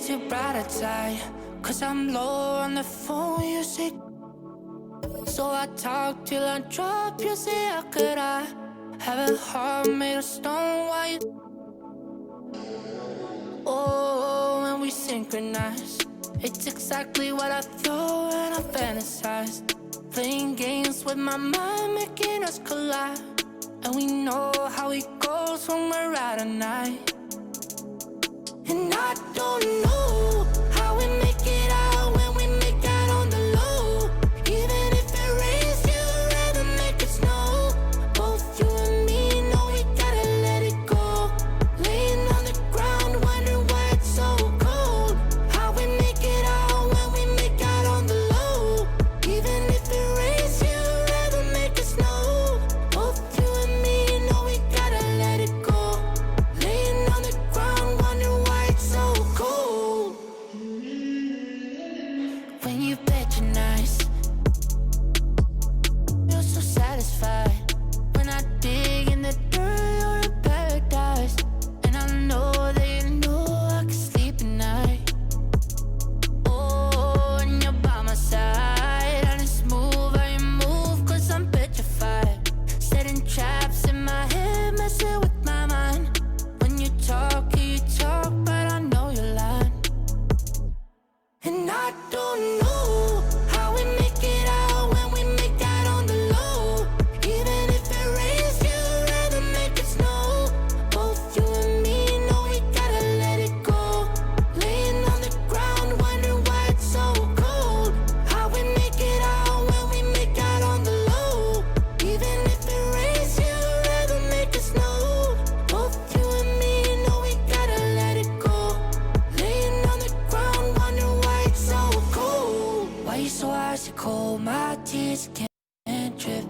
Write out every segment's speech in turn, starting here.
too bright outside, 'cause I'm low on the phone, you say. So I talk till I drop, you say, how could I have a heart made of stone? Why you? Oh, when we synchronize, it's exactly what I thought and I fantasized. Playing games with my mind, making us collide. And we know how it goes when we're out at night. And I don't know how we make it out when we make out on the low. Even if it rains, you'd rather make it snow. Both you and me know we gotta let it go. Laying on the ground, wondering why it's so cold. How we make it out when we make out on the low. Even if it rains, you'd rather make it snow. Both you and me know we gotta let it go. Laying on the ground, wondering why it's so cold. When you bet you're nice, you're so satisfied. When I dig in the dirt, you're in paradise. And I know that you know I can sleep at night. Oh, and you're by my side. I just move how you move, 'cause I'm petrified. Setting traps in my head, messing with my mind. When you talk, but I know you're lying. And I don't know how we make it out when we make out on the low. Even if it rains, you'd rather make it snow. Both you and me know we gotta let it go. Laying on the ground, wondering why it's so cold. How we make it out when we make out on the low. Even if it rains, you'd rather make it snow. Both you and me know we gotta let it go. Laying on the ground, wondering why it's so cold. Why you so icy cold? My tears can't drip.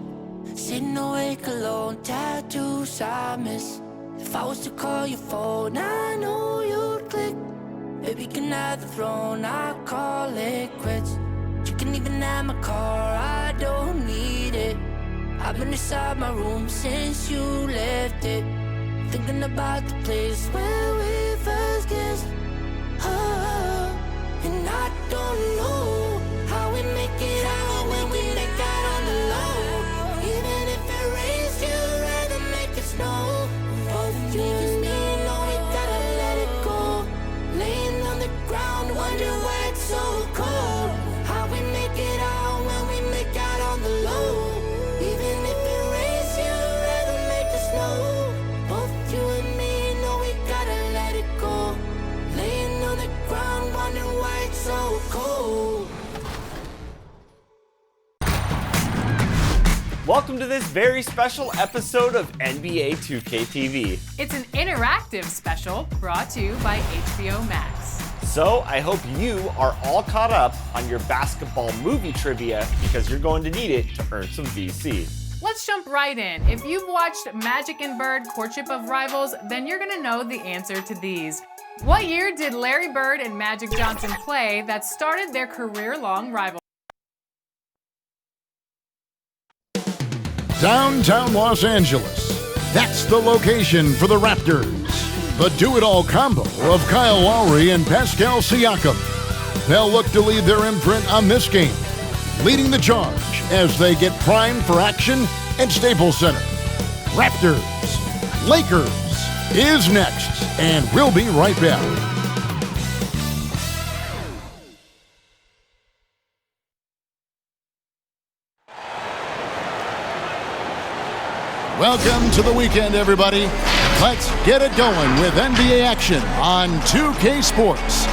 Sitting awake alone, tattoos I miss. If I was to call your phone, I know you'd click. Baby, can I have the throne? I call it quits. You can even have my car, I don't need it. I've been inside my room since you left it, thinking about the place where we first kissed. Oh, and I don't know how we make it out when we make out on the low. Even if it rains, you'd rather make it snow. Both you and me know we gotta let it go. Laying on the ground, wondering why it's so cold. How we make it out when we make out on the low. Even if it rains, you'd rather make it snow. Both you and me know we gotta let it go. Laying on the ground, wondering why it's so cold. Welcome to this very special episode of NBA 2K TV. It's an interactive special brought to you by HBO Max. So I hope you are all caught up on your basketball movie trivia, because you're going to need it to earn some VC. Let's jump right in. If you've watched Magic and Bird Courtship of Rivals, then you're gonna know the answer to these. What year did Larry Bird and Magic Johnson play that started their career-long rivalry? Downtown Los Angeles. That's the location for the Raptors. The do-it-all combo of Kyle Lowry and Pascal Siakam. They'll look to leave their imprint on this game, leading the charge as they get primed for action at Staples Center. Raptors, Lakers is next, and we'll be right back. Welcome to the weekend, everybody. Let's get it going with NBA action on 2K Sports.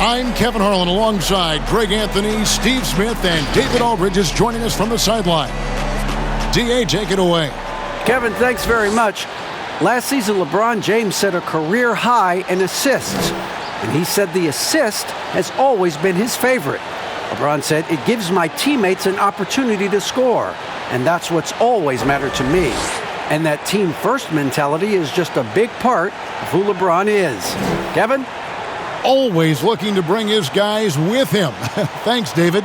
I'm Kevin Harlan alongside Greg Anthony, Steve Smith, and David Aldridge joining us from the sideline. DA, take it away. Kevin, thanks very much. Last season, LeBron James set a career high in assists, and he said the assist has always been his favorite. LeBron said, "It gives my teammates an opportunity to score, and that's what's always mattered to me." And that team-first mentality is just a big part of who LeBron is. Kevin? Always looking to bring his guys with him. Thanks, David.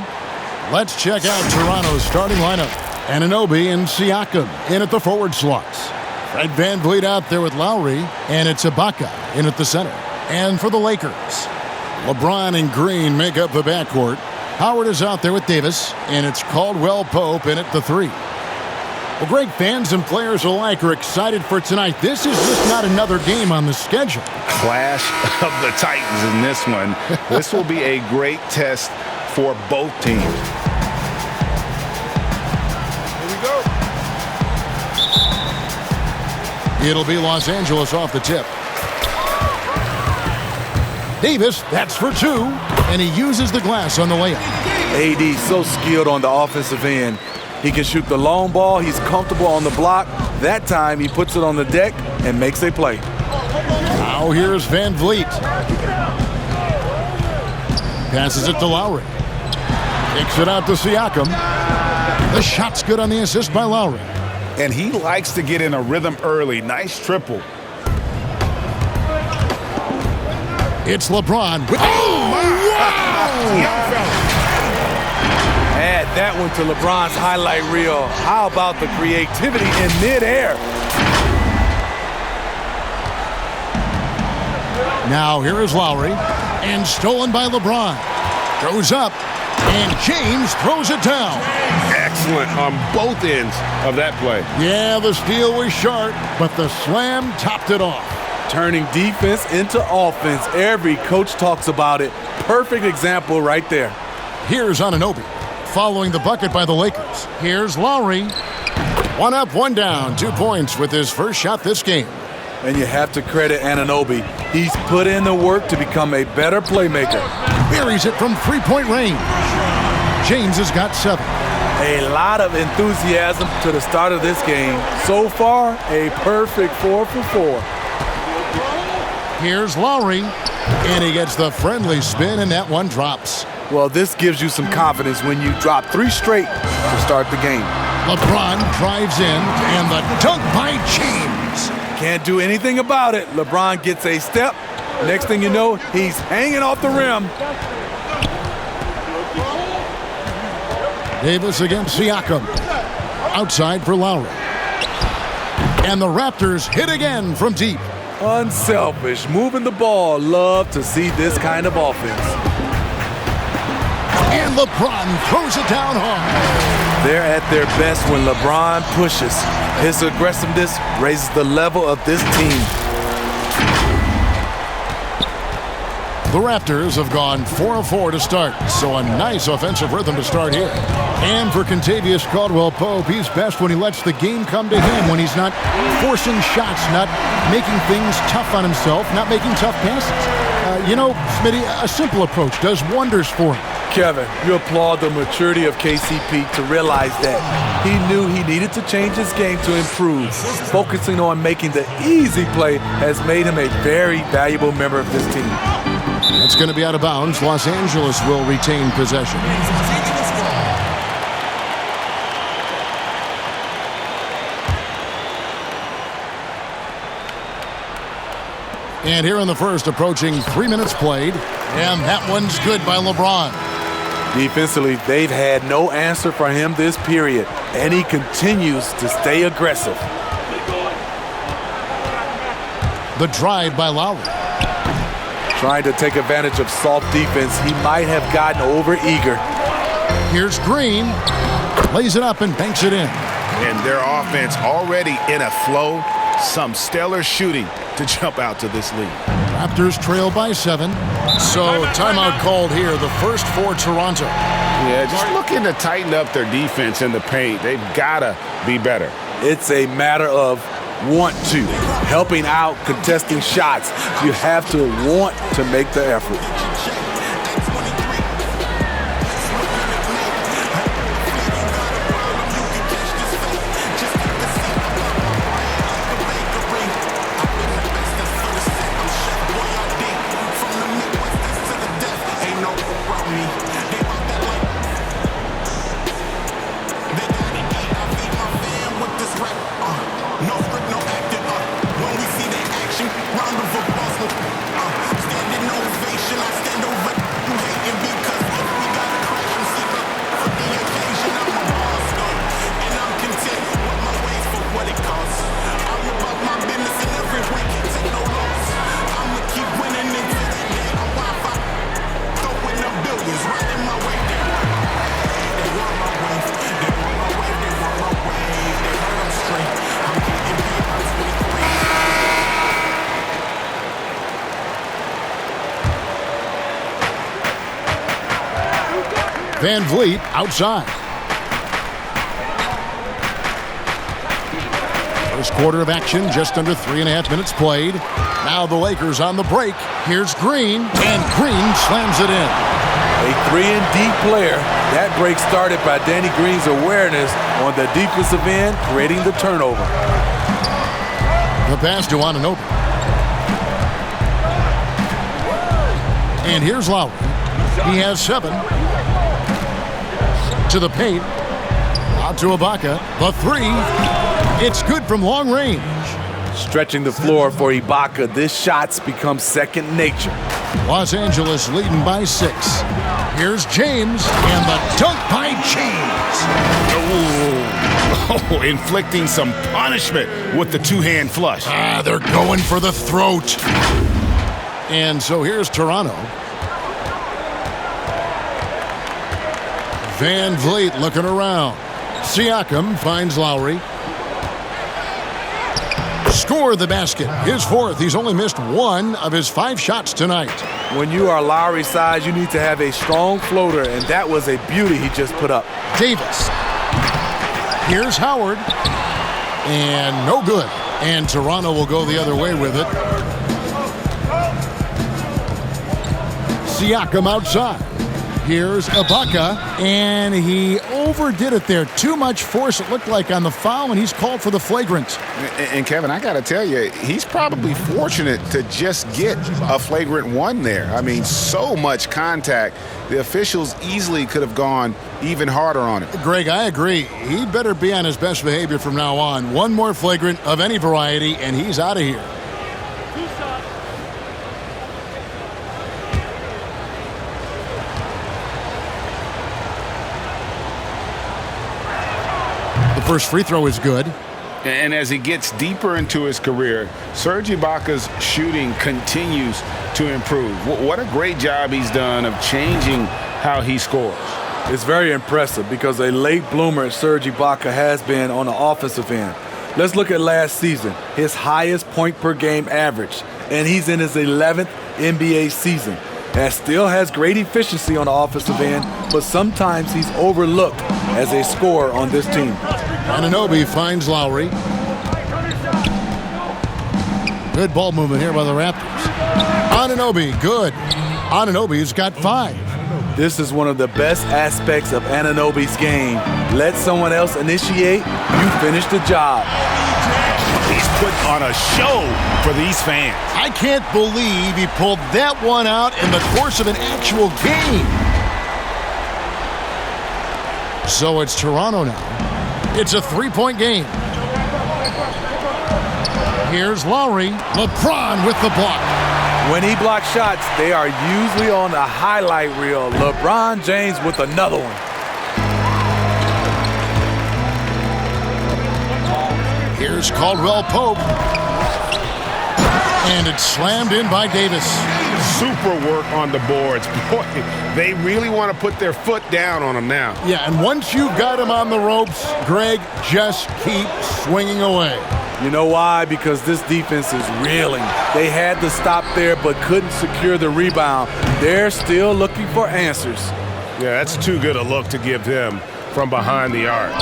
Let's check out Toronto's starting lineup. Anunoby and Siakam in at the forward slots. Fred VanVleet out there with Lowry, and it's Ibaka in at the center. And for the Lakers, LeBron and Green make up the backcourt. Howard is out there with Davis, and it's Caldwell Pope in at the 3. Well, Greg, fans and players alike are excited for tonight. This is just not another game on the schedule. Clash of the Titans in this one. This will be a great test for both teams. Here we go. It'll be Los Angeles off the tip. Davis, that's for 2, and he uses the glass on the layup. AD so skilled on the offensive end. He can shoot the long ball. He's comfortable on the block. That time, he puts it on the deck and makes a play. Now here's Van Vliet. Passes it to Lowry. Takes it out to Siakam. The shot's good on the assist by Lowry. And he likes to get in a rhythm early. Nice triple. It's LeBron. Add that one to LeBron's highlight reel. How about the creativity in midair? Now here is Lowry. And stolen by LeBron. Goes up. And James throws it down. Excellent on both ends of that play. Yeah, the steal was sharp, but the slam topped it off. Turning defense into offense. Every coach talks about it. Perfect example right there. Here's Anunoby. Following the bucket by the Lakers. Here's Lowry. 1 up, 1 down. 2 points with his first shot this game. And you have to credit Anunoby. He's put in the work to become a better playmaker. Buries it from 3-point range. James has got 7. A lot of enthusiasm to the start of this game. So far, a perfect 4 for 4. Here's Lowry, and he gets the friendly spin, and that one drops. Well, this gives you some confidence when you drop 3 straight to start the game. LeBron drives in, and the dunk by James. Can't do anything about it. LeBron gets a step. Next thing you know, he's hanging off the rim. Davis against Siakam. Outside for Lowry. And the Raptors hit again from deep. Unselfish, moving the ball. Love to see this kind of offense. And LeBron throws it down hard. They're at their best when LeBron pushes. His aggressiveness raises the level of this team. The Raptors have gone 4 of 4 to start, so a nice offensive rhythm to start here. And for Kentavious Caldwell-Pope, he's best when he lets the game come to him, when he's not forcing shots, not making things tough on himself, not making tough passes. Smitty, a simple approach does wonders for him. Kevin, you applaud the maturity of KCP to realize that. He knew he needed to change his game to improve. Focusing on making the easy play has made him a very valuable member of this team. It's going to be out of bounds. Los Angeles will retain possession. And here in the first, approaching 3 minutes played. And that one's good by LeBron. Defensively, they've had no answer for him this period, and he continues to stay aggressive. The drive by Lowry. Trying to take advantage of soft defense, he might have gotten over-eager. Here's Green. Lays it up and banks it in. And their offense already in a flow. Some stellar shooting to jump out to this lead. Raptors trail by 7. So timeout called here, the first for Toronto. Yeah, just looking to tighten up their defense in the paint. They've got to be better. It's a matter of want to. Helping out, contesting shots. You have to want to make the effort. Standing ovation, I Van Vliet outside. First quarter of action, just under 3.5 minutes played. Now the Lakers on the break. Here's Green, and Green slams it in. A 3-and-D player. That break started by Danny Green's awareness on the defensive end, creating the turnover. The pass to Anunoby. And here's Lowry. He has 7. To the paint. Out to Ibaka. The 3. It's good from long range. Stretching the floor for Ibaka. This shot's become second nature. Los Angeles leading by 6. Here's James, and the dunk by James. Oh, inflicting some punishment with the two-hand flush. They're going for the throat. And so here's Toronto. Van Vliet looking around. Siakam finds Lowry. Score the basket. His 4th. He's only missed 1 of his 5 shots tonight. When you are Lowry's size, you need to have a strong floater, and that was a beauty he just put up. Davis. Here's Howard. And no good. And Toronto will go the other way with it. Siakam outside. Here's Ibaka, and he overdid it there. Too much force, it looked like, on the foul, and he's called for the flagrant. And Kevin, I got to tell you, he's probably fortunate to just get a flagrant 1 there. I mean, so much contact. The officials easily could have gone even harder on it. Greg, I agree. He'd better be on his best behavior from now on. 1 more flagrant of any variety, and he's out of here. First free throw is good. And as he gets deeper into his career, Serge Ibaka's shooting continues to improve. What a great job he's done of changing how he scores. It's very impressive because a late bloomer Serge Ibaka has been on the offensive end. Let's look at last season, his highest point per game average, and he's in his 11th NBA season. And still has great efficiency on the offensive end, but sometimes he's overlooked as a scorer on this team. Anunoby finds Lowry. Good ball movement here by the Raptors. Anunoby, good. Anunoby's got 5. This is one of the best aspects of Anunoby's game. Let someone else initiate, you finish the job. He's put on a show for these fans. I can't believe he pulled that one out in the course of an actual game. So it's Toronto now. It's a 3-point game. Here's Lowry. LeBron with the block. When he blocks shots, they are usually on the highlight reel. LeBron James with another one. Here's Caldwell Pope. And it's slammed in by Davis. Super work on the boards. Boy, they really want to put their foot down on him now. Yeah, and once you've got him on the ropes, Greg, just keep swinging away. You know why? Because this defense is reeling. They had to stop there but couldn't secure the rebound. They're still looking for answers. Yeah, that's too good a look to give them from behind the arc.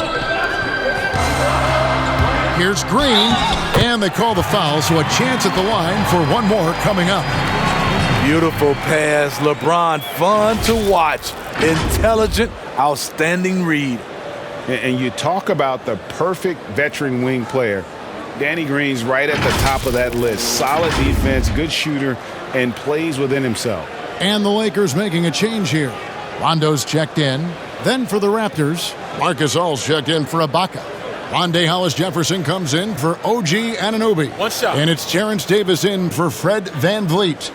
Here's Green, and they call the foul, so a chance at the line for 1 more coming up. Beautiful pass. LeBron, fun to watch. Intelligent, outstanding read. And you talk about the perfect veteran wing player. Danny Green's right at the top of that list. Solid defense, good shooter, and plays within himself. And the Lakers making a change here. Rondo's checked in. Then for the Raptors, Marcus All's checked in for Ibaka. Rondé Hollis-Jefferson comes in for OG Anunoby. 1 shot. And it's Terrence Davis in for Fred Van Vliet.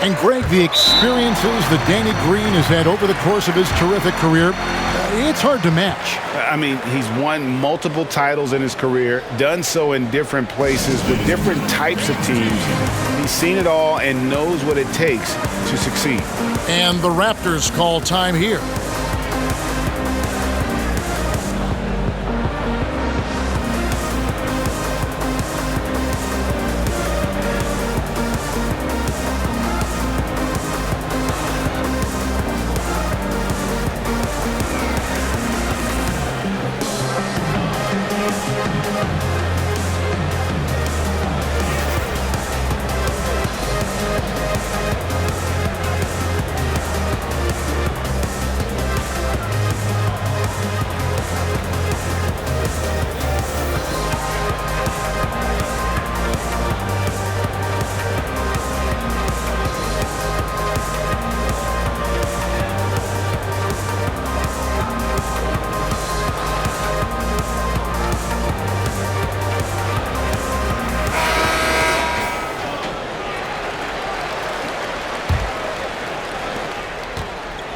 And Greg, the experiences that Danny Green has had over the course of his terrific career, it's hard to match. I mean, he's won multiple titles in his career, done so in different places with different types of teams. He's seen it all and knows what it takes to succeed. And the Raptors call time here.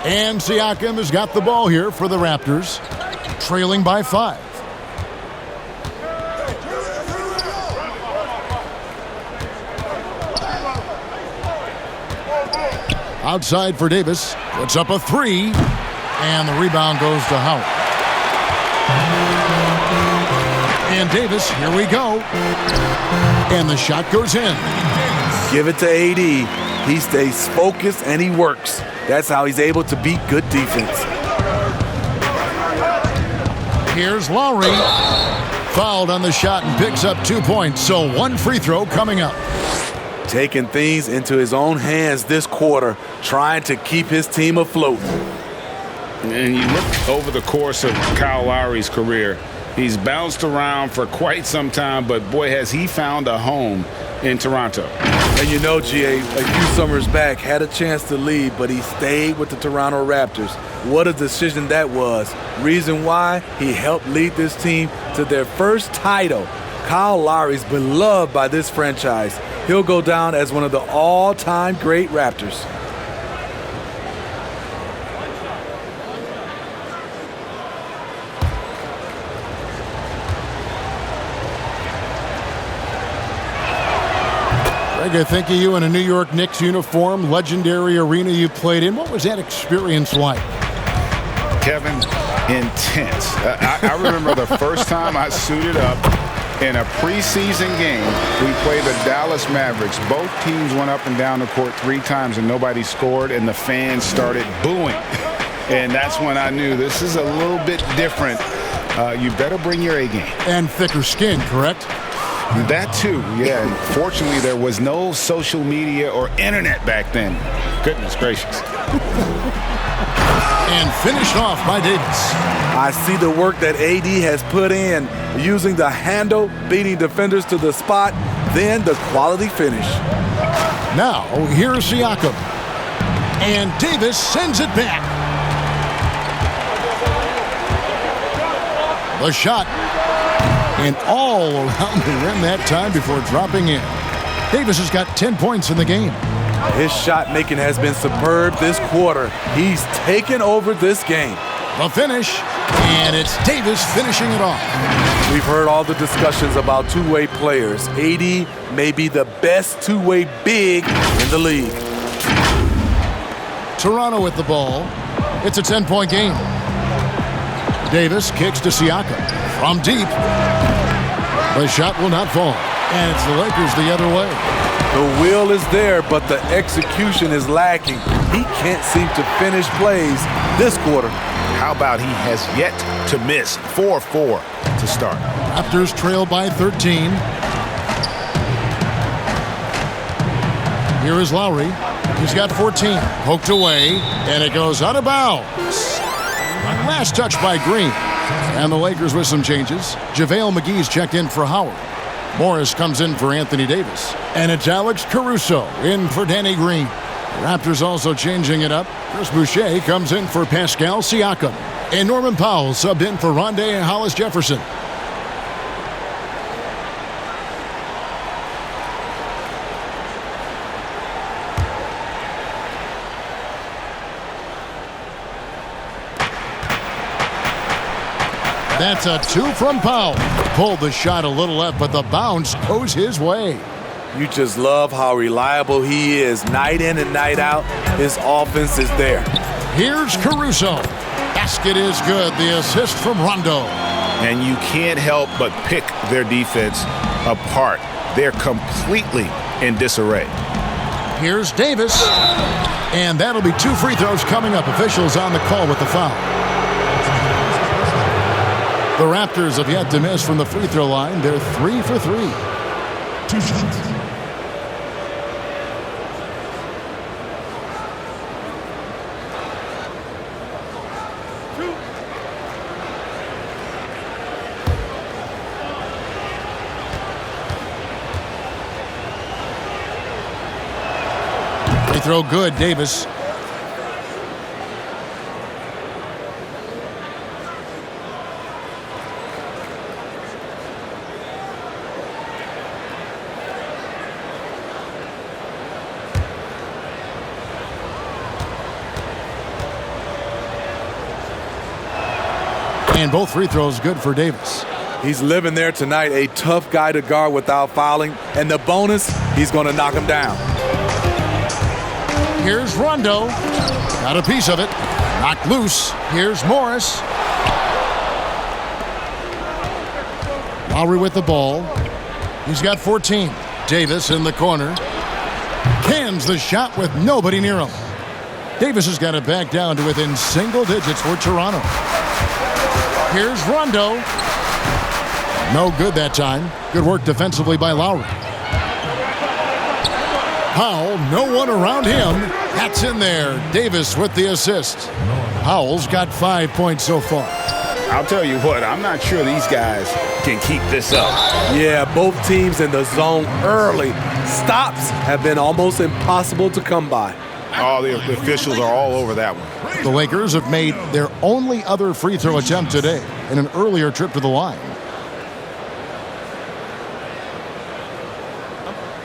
And Siakam has got the ball here for the Raptors, trailing by 5. Outside for Davis, puts up a 3, and the rebound goes to Howard. And Davis, here we go. And the shot goes in. Give it to AD. He stays focused and he works. That's how he's able to beat good defense. Here's Lowry. Fouled on the shot and picks up 2 points. So 1 free throw coming up. Taking things into his own hands this quarter, trying to keep his team afloat. And you look over the course of Kyle Lowry's career, he's bounced around for quite some time, but boy, has he found a home in Toronto. And you know, GA, a few summers back, had a chance to leave, but he stayed with the Toronto Raptors. What a decision that was. Reason why? He helped lead this team to their first title. Kyle Lowry's beloved by this franchise. He'll go down as one of the all-time great Raptors. Greg, I think of you in a New York Knicks uniform, legendary arena you played in. What was that experience like? Kevin, intense. I remember the first time I suited up in a preseason game. We played the Dallas Mavericks. Both teams went up and down the court 3 times and nobody scored, and the fans started booing. And that's when I knew this is a little bit different. You better bring your A game. And thicker skin, correct? That too, yeah. Fortunately, there was no social media or internet back then. Goodness gracious. And finished off by Davis. I see the work that AD has put in, using the handle, beating defenders to the spot, then the quality finish. Now, here's Siakam. And Davis sends it back. The shot. And all around the rim that time before dropping in. Davis has got 10 points in the game. His shot making has been superb this quarter. He's taken over this game. The finish, and it's Davis finishing it off. We've heard all the discussions about two-way players. AD may be the best two-way big in the league. Toronto with the ball. It's a 10-point game. Davis kicks to Siakam from deep. The shot will not fall, and it's the Lakers the other way. The will is there, but the execution is lacking. He can't seem to finish plays this quarter. How about he has yet to miss? 4-4 to start. Raptors trail by 13. Here is Lowry. He's got 14. Poked away, and it goes out of bounds. Last touch by Green. And the Lakers with some changes. JaVale McGee's checked in for Howard. Morris comes in for Anthony Davis. And it's Alex Caruso in for Danny Green. The Raptors also changing it up. Chris Boucher comes in for Pascal Siakam. And Norman Powell subbed in for Rondé Hollis-Jefferson. That's a 2 from Powell. Pulled the shot a little left, but the bounce goes his way. You just love how reliable he is. Night in and night out, his offense is there. Here's Caruso. Basket is good. The assist from Rondo. And you can't help but pick their defense apart. They're completely in disarray. Here's Davis. And that'll be 2 free throws coming up. Officials on the call with the foul. The Raptors have yet to miss from the free throw line. They're 3 for 3. 2 shots. Free throw good, Davis. And both free throws good for Davis. He's living there tonight, a tough guy to guard without fouling. And the bonus, he's going to knock him down. Here's Rondo. Got a piece of it. Knocked loose. Here's Morris. Lowry with the ball. He's got 14. Davis in the corner. Cans the shot with nobody near him. Davis has got it back down to within single digits for Toronto. Here's Rondo. No good that time. Good work defensively by Lowry. Powell, no one around him. That's in there. Davis with the assist. Powell's got 5 points so far. I'll tell you what, I'm not sure these guys can keep this up. Yeah, both teams in the zone early. Stops have been almost impossible to come by. Oh, the officials are all over that one. The Lakers have made their only other free throw attempt today in an earlier trip to the line.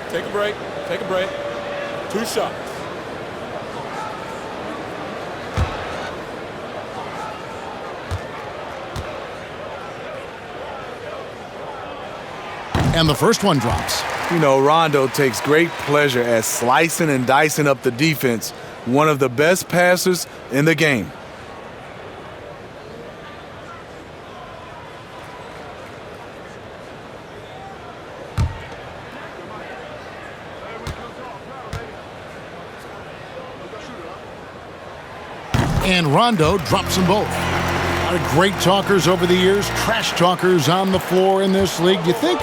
Take a break. Take a break. 2 shots. And the first one drops. You know, Rondo takes great pleasure at slicing and dicing up the defense. One of the best passers in the game. And Rondo drops them both. A lot of great talkers over the years, trash talkers on the floor in this league. Do you think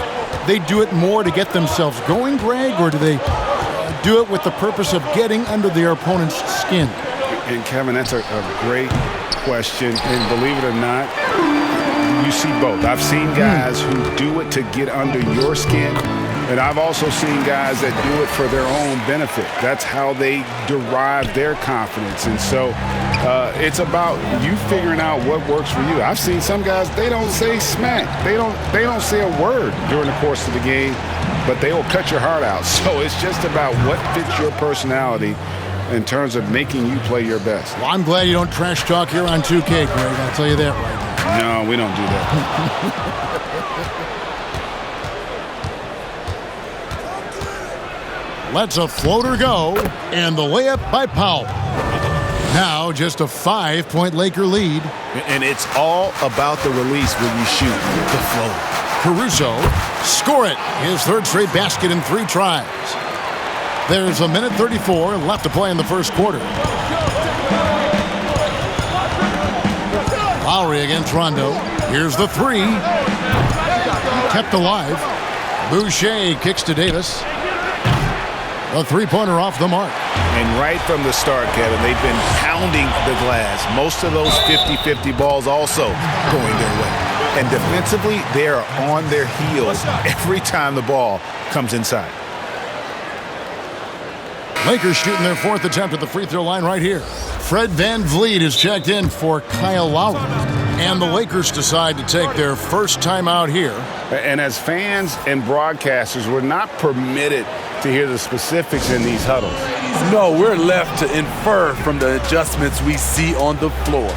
they do it more to get themselves going, Greg, or do they do it with the purpose of getting under their opponent's skin? And Kevin, that's a great question. And believe it or not, you see both. I've seen guys who do it to get under your skin. And I've also seen guys that do it for their own benefit. That's how they derive their confidence. And so it's about you figuring out what works for you. I've seen some guys, they don't say smack. They don't say a word during the course of the game, but they will cut your heart out. So it's just about what fits your personality in terms of making you play your best. Well, I'm glad you don't trash talk here on 2K, Greg. I'll tell you that right now. No, we don't do that. Lets a floater go, and the layup by Powell. Now just a 5-point Laker lead. And it's all about the release when you shoot the floater. Caruso, score it. His third straight basket in 3 tries. There's a minute 34 left to play in the first quarter. Lowry against Rondo. Here's the 3. Kept alive. Boucher kicks to Davis. A 3-pointer off the mark. And right from the start, Kevin, they've been pounding the glass. Most of those 50-50 balls also going their way. And defensively, they are on their heels every time the ball comes inside. Lakers shooting their 4th attempt at the free throw line right here. Fred VanVleet is checked in for Kyle Lowry. And the Lakers decide to take their first timeout here. And as fans and broadcasters, we're not permitted to hear the specifics in these huddles. No, we're left to infer from the adjustments we see on the floor.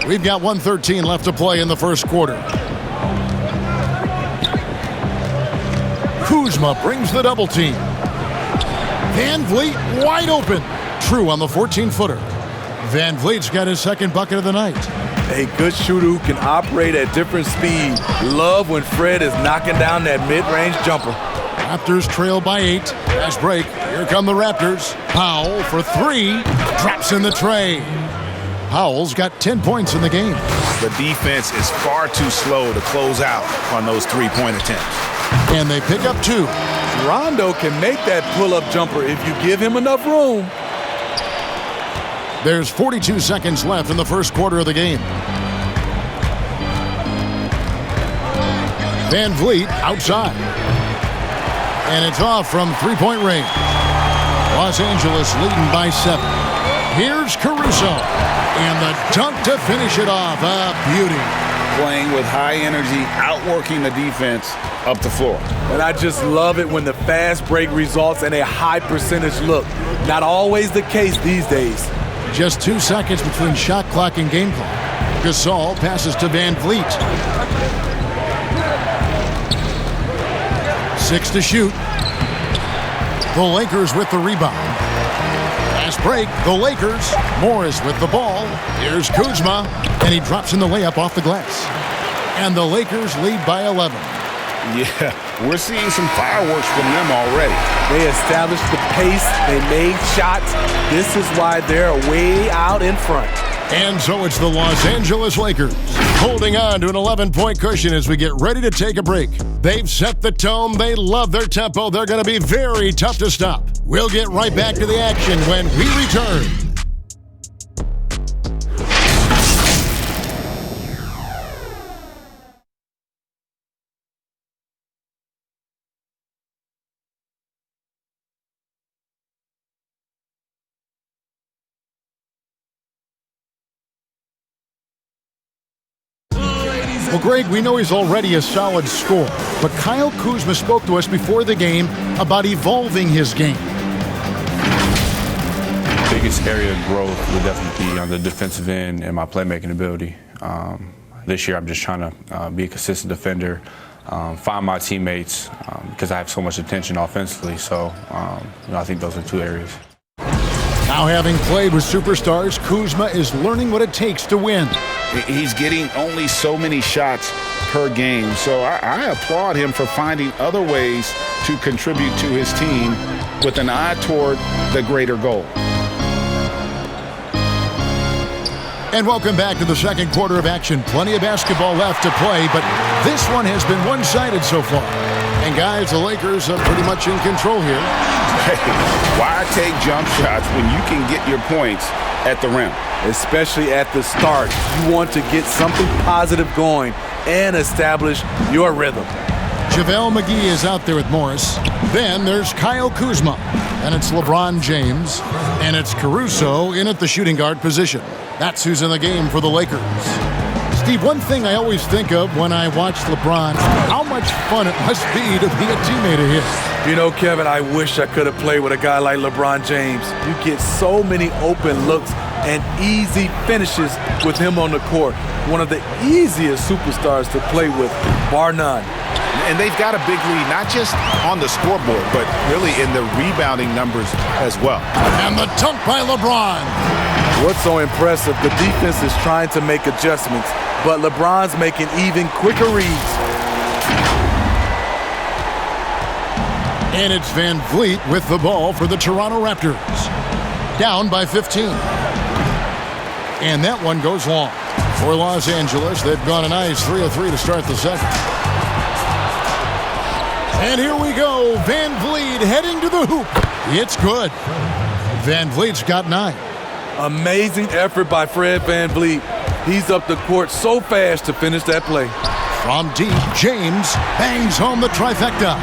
We've got 1:13 left to play in the first quarter. Kuzma brings the double team. Van Vliet wide open. True on the 14-footer. Van Vliet's got his second bucket of the night. A good shooter who can operate at different speeds. Love when Fred is knocking down that mid-range jumper. Raptors trail by 8. Fast break. Here come the Raptors. Powell for 3. Drops in the tray. Powell's got 10 points in the game. The defense is far too slow to close out on those three-point attempts. And they pick up 2. Rondo can make that pull-up jumper if you give him enough room. There's 42 seconds left in the first quarter of the game. Van Vliet outside. And it's off from three-point range. Los Angeles leading by 7. Here's Caruso. And the dunk to finish it off. A beauty. Playing with high energy, outworking the defense up the floor. And I just love it when the fast break results in a high percentage look. Not always the case these days. Just 2 seconds between shot clock and game clock. Gasol passes to Van Vliet. 6 to shoot. The Lakers with the rebound. Fast break, the Lakers. Morris with the ball. Here's Kuzma, and he drops in the layup off the glass. And the Lakers lead by 11. Yeah, we're seeing some fireworks from them already. They established the pace. They made shots. This is why they're way out in front. And so it's the Los Angeles Lakers holding on to an 11-point cushion as we get ready to take a break. They've set the tone. They love their tempo. They're going to be very tough to stop. We'll get right back to the action when we return. Well, Greg, we know he's already a solid scorer, but Kyle Kuzma spoke to us before the game about evolving his game. Biggest area of growth would definitely be on the defensive end and my playmaking ability. This year, I'm just trying to be a consistent defender, find my teammates because I have so much attention offensively. So, I think those are 2 areas. Now, having played with superstars, Kuzma is learning what it takes to win. He's getting only so many shots per game, so I applaud him for finding other ways to contribute to his team with an eye toward the greater goal. And welcome back to the second quarter of action. Plenty of basketball left to play, but this one has been one-sided so far. And guys, the Lakers are pretty much in control here. Hey, why take jump shots when you can get your points at the rim? Especially at the start. You want to get something positive going and establish your rhythm. JaVale McGee is out there with Morris. Then there's Kyle Kuzma. And it's LeBron James. And it's Caruso in at the shooting guard position. That's who's in the game for the Lakers. Steve, one thing I always think of when I watch LeBron, how much fun it must be to be a teammate of his. You know, Kevin, I wish I could have played with a guy like LeBron James. You get so many open looks and easy finishes with him on the court. One of the easiest superstars to play with, bar none. And they've got a big lead, not just on the scoreboard, but really in the rebounding numbers as well. And the dunk by LeBron. What's so impressive, the defense is trying to make adjustments, but LeBron's making even quicker reads. And it's Van Vliet with the ball for the Toronto Raptors. Down by 15. And that one goes long. For Los Angeles, they've gone a nice 3 of 3 to start the second. And here we go. Van Vliet heading to the hoop. It's good. Van Vliet's got 9. Amazing effort by Fred Van Vliet. He's up the court so fast to finish that play. From deep, James bangs home the trifecta.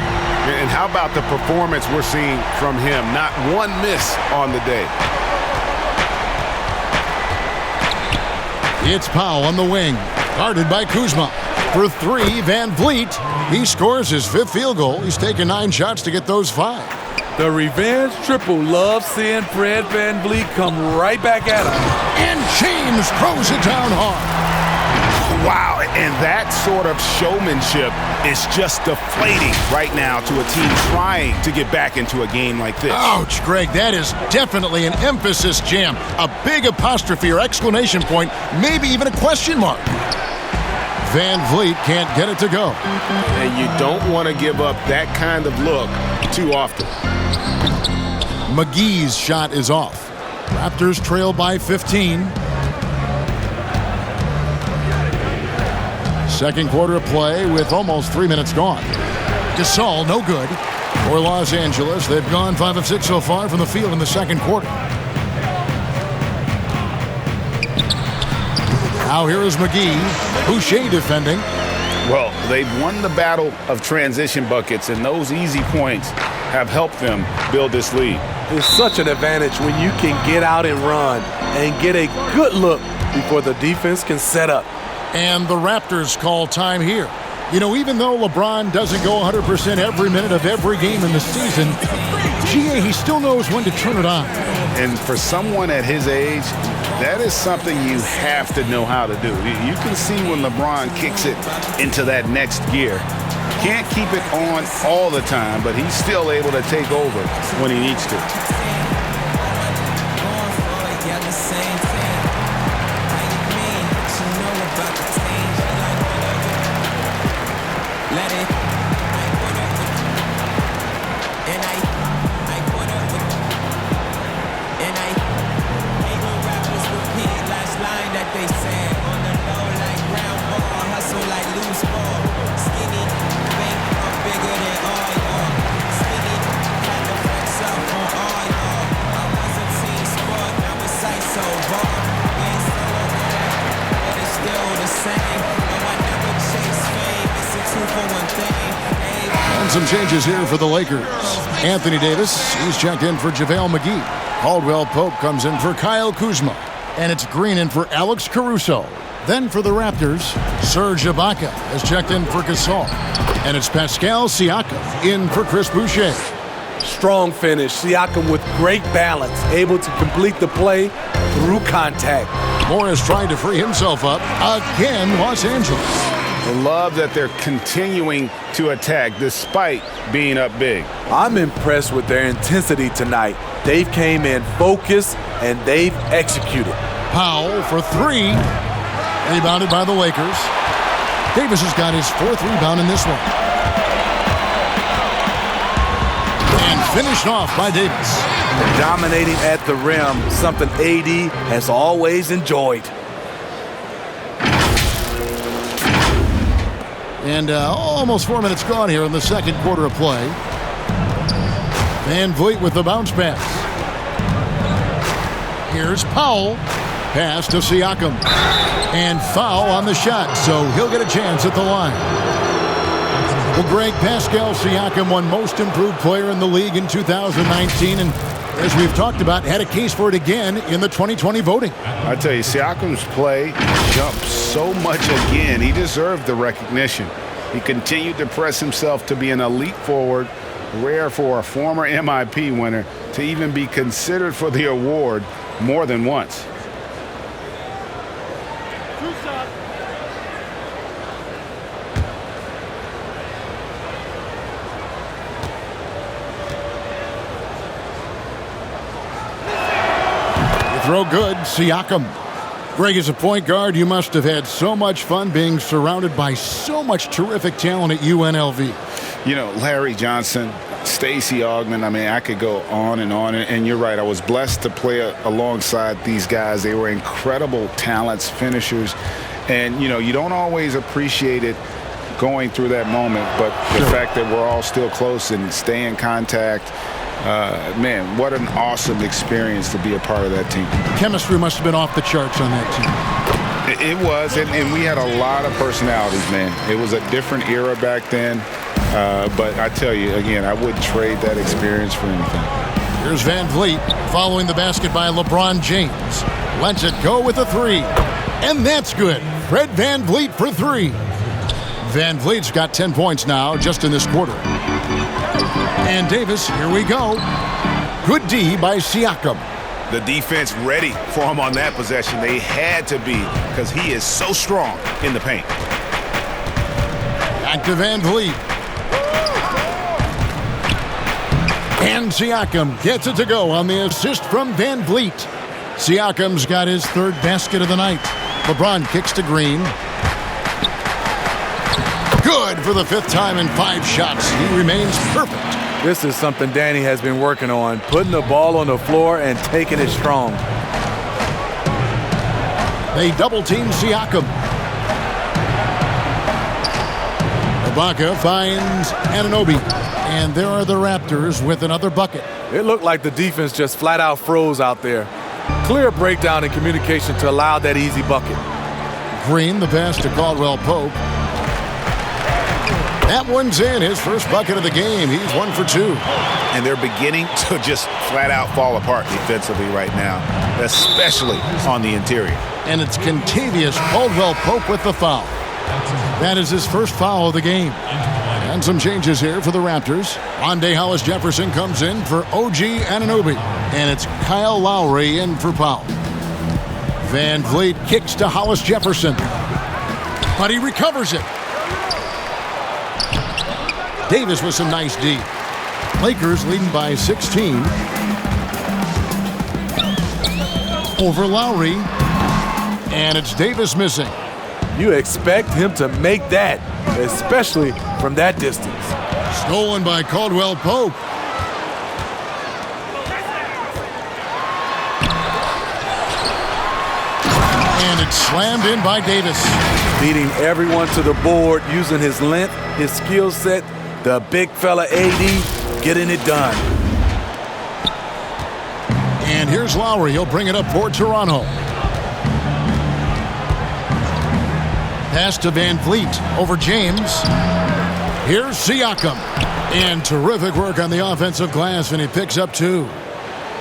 And how about the performance we're seeing from him? Not one miss on the day. It's Powell on the wing, guarded by Kuzma. For 3, Van Vliet. He scores his 5th field goal. He's taken 9 shots to get those 5. The revenge triple loves seeing Fred VanVleet come right back at him. And James throws it down hard. Wow, and that sort of showmanship is just deflating right now to a team trying to get back into a game like this. Ouch, Greg, that is definitely an emphasis jam. A big apostrophe or exclamation point, maybe even a question mark. VanVleet can't get it to go. And you don't want to give up that kind of look too often. McGee's shot is off. Raptors trail by 15. Second quarter of play with almost 3 minutes gone. Gasol, no good. For Los Angeles, they've gone 5 of 6 so far from the field in the second quarter. Now here is McGee. Boucher defending. Well, they've won the battle of transition buckets, and those easy points have helped them build this lead. It's such an advantage when you can get out and run and get a good look before the defense can set up. And the Raptors call time here. You know, even though LeBron doesn't go 100% every minute of every game in the season, he still knows when to turn it on. And for someone at his age, that is something you have to know how to do. You can see when LeBron kicks it into that next gear. Can't keep it on all the time, but he's still able to take over when he needs to. Some changes here for the Lakers. Anthony Davis, he's checked in for JaVale McGee. Caldwell Pope comes in for Kyle Kuzma. And it's Green in for Alex Caruso. Then for the Raptors, Serge Ibaka has checked in for Gasol. And it's Pascal Siakam in for Chris Boucher. Strong finish. Siakam with great balance, able to complete the play through contact. Morris trying to free himself up. Again, Los Angeles. I love that they're continuing to attack despite being up big. I'm impressed with their intensity tonight. They've came in focused and they've executed. Powell for 3. Rebounded by the Lakers. Davis has got his 4th rebound in this one. And finished off by Davis. Dominating at the rim, something AD has always enjoyed. And almost 4 minutes gone here in the second quarter of play. VanVleet with the bounce pass. Here's Powell. Pass to Siakam. And foul on the shot, so he'll get a chance at the line. Well, Greg, Pascal Siakam won Most Improved Player in the league in 2019, and as we've talked about, had a case for it again in the 2020 voting. I tell you, Siakam's play jumped so much again. He deserved the recognition. He continued to press himself to be an elite forward, rare for a former MIP winner to even be considered for the award more than once. Throw good, Siakam. Greg, as a point guard, you must have had so much fun being surrounded by so much terrific talent at UNLV. You know, Larry Johnson, Stacey Augmon, I mean, I could go on. And you're right, I was blessed to play alongside these guys. They were incredible talents, finishers. And, you know, you don't always appreciate it going through that moment, but the fact that we're all still close and stay in contact, man, what an awesome experience to be a part of that team. Chemistry must have been off the charts on that team. It was, and we had a lot of personalities, man. It was a different era back then, but I tell you, again, I wouldn't trade that experience for anything. Here's VanVleet following the basket by LeBron James. Lets it go with a 3. And that's good. Fred VanVleet for 3. VanVleet's got 10 points now just in this quarter. And Davis, here we go. Good D by Siakam. The defense ready for him on that possession. They had to be because he is so strong in the paint. Back to Van Vliet. And Siakam gets it to go on the assist from Van Vliet. Siakam's got his third basket of the night. LeBron kicks to Green. Good for the fifth time in 5 shots. He remains perfect. This is something Danny has been working on, putting the ball on the floor and taking it strong. They double-team Siakam. Ibaka finds Anunoby. And there are the Raptors with another bucket. It looked like the defense just flat out froze out there. Clear breakdown in communication to allow that easy bucket. Green, the pass to Caldwell Pope. That one's in, his first bucket of the game. He's 1 for 2. And they're beginning to just flat out fall apart defensively right now, especially on the interior. And it's Kentavious Caldwell Pope with the foul. That is his first foul of the game. And some changes here for the Raptors. Rondé Hollis-Jefferson comes in for OG Anunoby. And it's Kyle Lowry in for Powell. Van Vliet kicks to Hollis-Jefferson. But he recovers it. Davis with some nice D. Lakers leading by 16. Over Lowry. And it's Davis missing. You expect him to make that, especially from that distance. Stolen by Caldwell Pope. And it's slammed in by Davis. Beating everyone to the board, using his length, his skill set, the big fella AD, getting it done. And here's Lowry. He'll bring it up for Toronto. Pass to Van Vliet over James. Here's Siakam. And terrific work on the offensive glass, and he picks up 2.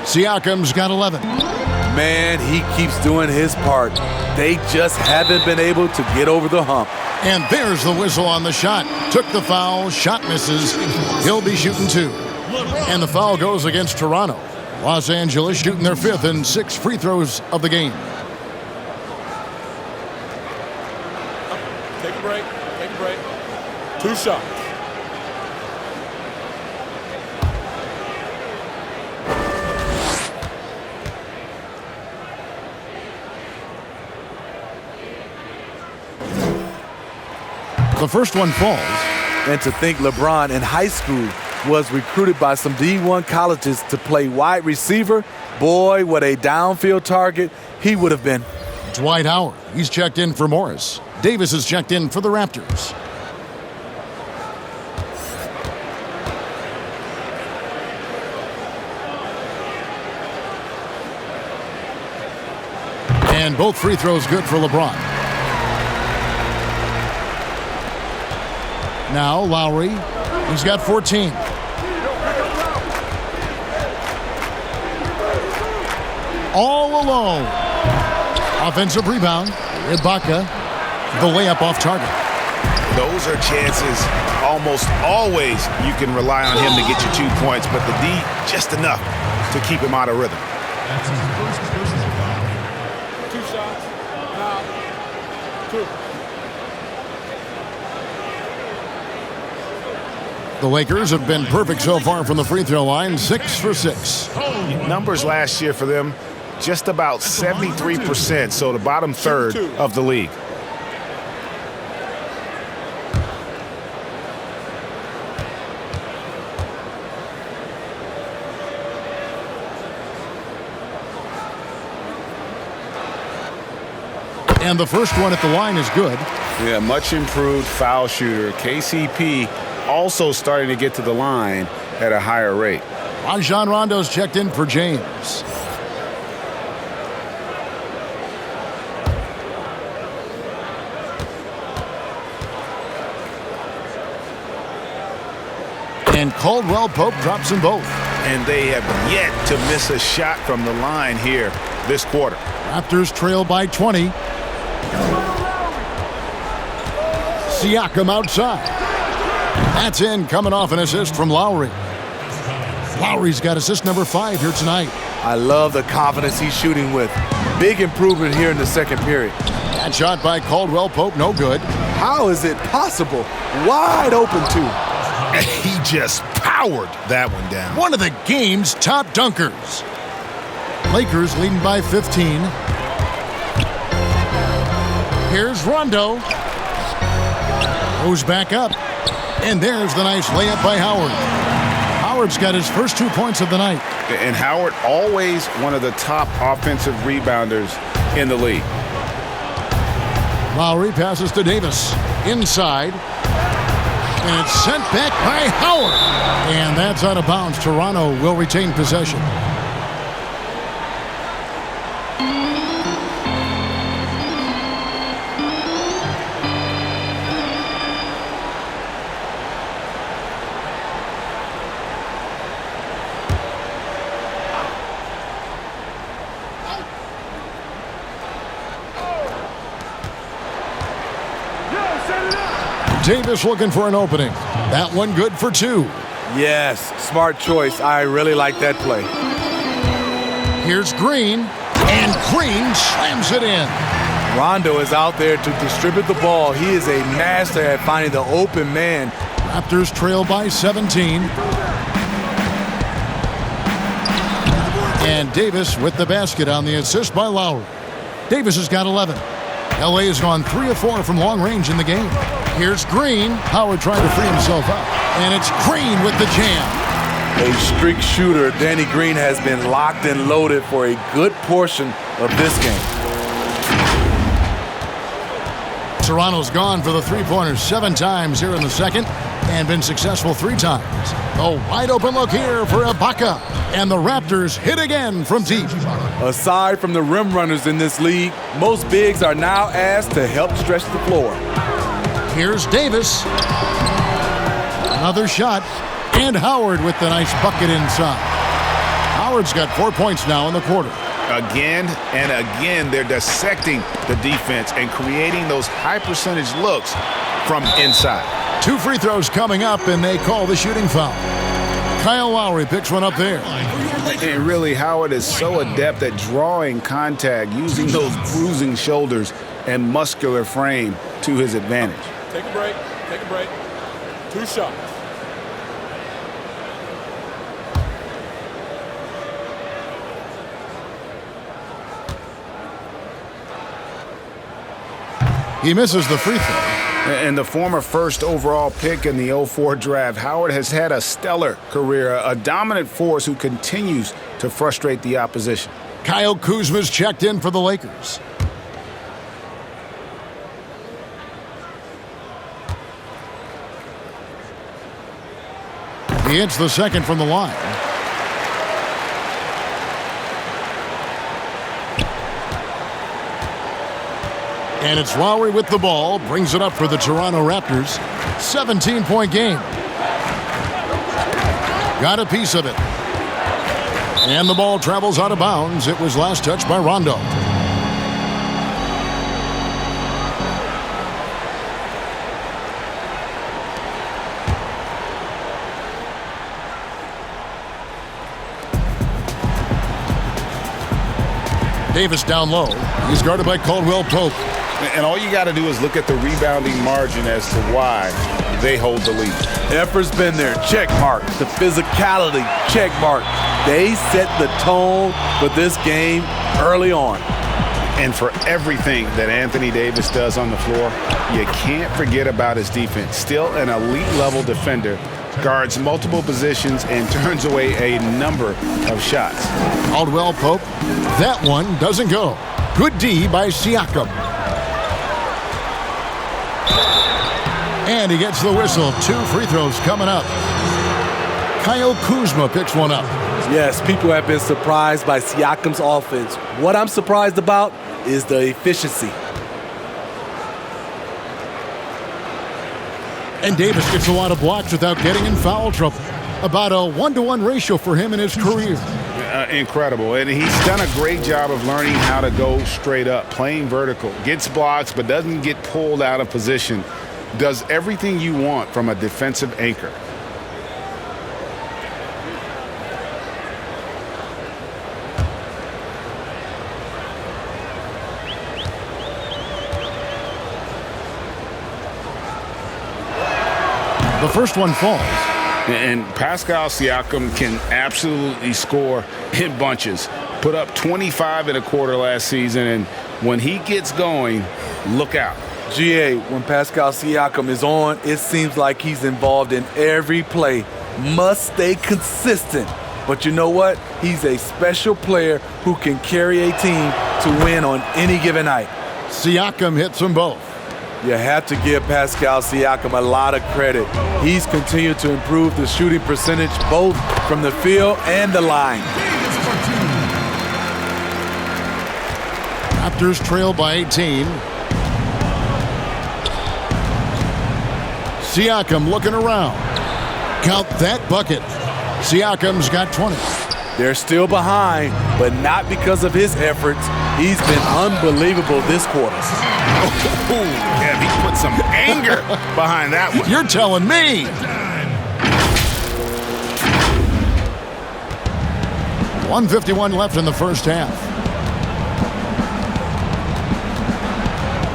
Siakam's got 11. Man, he keeps doing his part. They just haven't been able to get over the hump. And there's the whistle on the shot. Took the foul, shot misses. He'll be shooting 2. And the foul goes against Toronto. Los Angeles shooting their 5th and 6th free throws of the game. Take a break. 2 shots. The first one falls. And to think LeBron in high school was recruited by some D1 colleges to play wide receiver, boy, what a downfield target he would have been. Dwight Howard, he's checked in for Morris. Davis is checked in for the Raptors. And both free throws good for LeBron. Now Lowry, he's got 14. All alone. Offensive rebound. Ibaka, the layup off target. Those are chances almost always you can rely on him to get you 2 points, but the D just enough to keep him out of rhythm. 2 shots. Now, 2. The Lakers have been perfect so far from the free throw line, 6 for 6. Numbers last year for them, just about 73%, so the bottom third of the league. And the first one at the line is good. Yeah, much improved foul shooter. KCP also starting to get to the line at a higher rate. Rajon Rondo's checked in for James. And Caldwell Pope drops them both. And they have yet to miss a shot from the line here this quarter. Raptors trail by 20. Siakam outside. That's in, coming off an assist from Lowry. Lowry's got assist number 5 here tonight. I love the confidence he's shooting with. Big improvement here in the second period. That shot by Caldwell Pope, no good. How is it possible? Wide open, too. He just powered that one down. One of the game's top dunkers. Lakers leading by 15. Here's Rondo. Goes back up. And there's the nice layup by Howard. Howard's got his first 2 points of the night. And Howard, always one of the top offensive rebounders in the league. Lowry passes to Davis. Inside. And it's sent back by Howard. And that's out of bounds. Toronto will retain possession. Davis looking for an opening. That one good for 2. Yes, smart choice. I really like that play. Here's Green, and Green slams it in. Rondo is out there to distribute the ball. He is a master at finding the open man. Raptors trail by 17. And Davis with the basket on the assist by Lowry. Davis has got 11. LA has gone 3 of 4 from long range in the game. Here's Green. Howard trying to free himself up. And it's Green with the jam. A streak shooter, Danny Green has been locked and loaded for a good portion of this game. Toronto's gone for the three-pointers 7 times here in the second and been successful 3 times. A wide open look here for Ibaka. And the Raptors hit again from deep. Aside from the rim runners in this league, most bigs are now asked to help stretch the floor. Here's Davis. Another shot. And Howard with the nice bucket inside. Howard's got 4 points now in the quarter. Again and again, they're dissecting the defense and creating those high percentage looks from inside. 2 free throws coming up, and they call the shooting foul. Kyle Lowry picks one up there. And really, Howard is so adept at drawing contact, using those bruising shoulders and muscular frame to his advantage. Take a break. Take a break. 2 shots. He misses the free throw. And the former first overall pick in the 04 draft, Howard has had a stellar career, a dominant force who continues to frustrate the opposition. Kyle Kuzma's checked in for the Lakers. He hits the second from the line. And it's Lowry with the ball, brings it up for the Toronto Raptors. 17-point game. Got a piece of it. And the ball travels out of bounds. It was last touched by Rondo. Davis down low. He's guarded by Caldwell Pope. And all you got to do is look at the rebounding margin as to why they hold the lead. Effort's been there. Check mark. The physicality. Check mark. They set the tone for this game early on. And for everything that Anthony Davis does on the floor, you can't forget about his defense. Still an elite-level defender, guards multiple positions, and turns away a number of shots. Caldwell Pope, that one doesn't go. Good D by Siakam. And he gets the whistle. 2 free throws coming up. Kyle Kuzma picks one up. Yes, people have been surprised by Siakam's offense. What I'm surprised about is the efficiency. And Davis gets a lot of blocks without getting in foul trouble. About a 1-to-1 ratio for him in his career. Incredible. And he's done a great job of learning how to go straight up, playing vertical. Gets blocks but doesn't get pulled out of position. Does everything you want from a defensive anchor. The first one falls. And Pascal Siakam can absolutely score in bunches. Put up 25 in a quarter last season, and when he gets going, look out. GA, when Pascal Siakam is on, it seems like he's involved in every play. Must stay consistent. But you know what? He's a special player who can carry a team to win on any given night. Siakam hits them both. You have to give Pascal Siakam a lot of credit. He's continued to improve the shooting percentage both from the field and the line. Raptors trail by 18. Siakam looking around. Count that bucket. Siakam's got 20. They're still behind, but not because of his efforts. He's been unbelievable this quarter. Yeah, he put some anger behind that one. You're telling me. $151 left in the first half.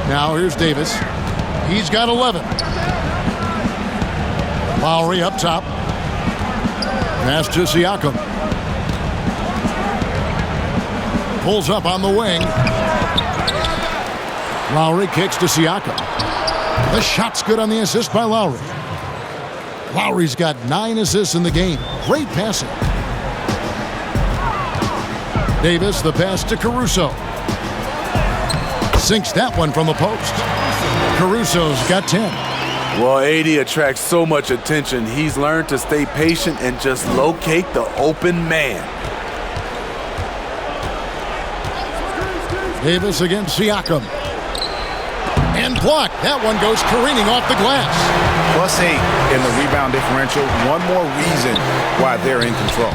Now here's Davis. He's got 11. Lowry up top. Pass to Siakam. Pulls up on the wing. Lowry kicks to Siakam. The shot's good on the assist by Lowry. Lowry's got 9 assists in the game. Great passing. Davis, the pass to Caruso. Sinks that one from the post. Caruso's got 10. Well, AD attracts so much attention. He's learned to stay patient and just locate the open man. Davis against Siakam. And blocked. That one goes careening off the glass. +8 in the rebound differential. One more reason why they're in control.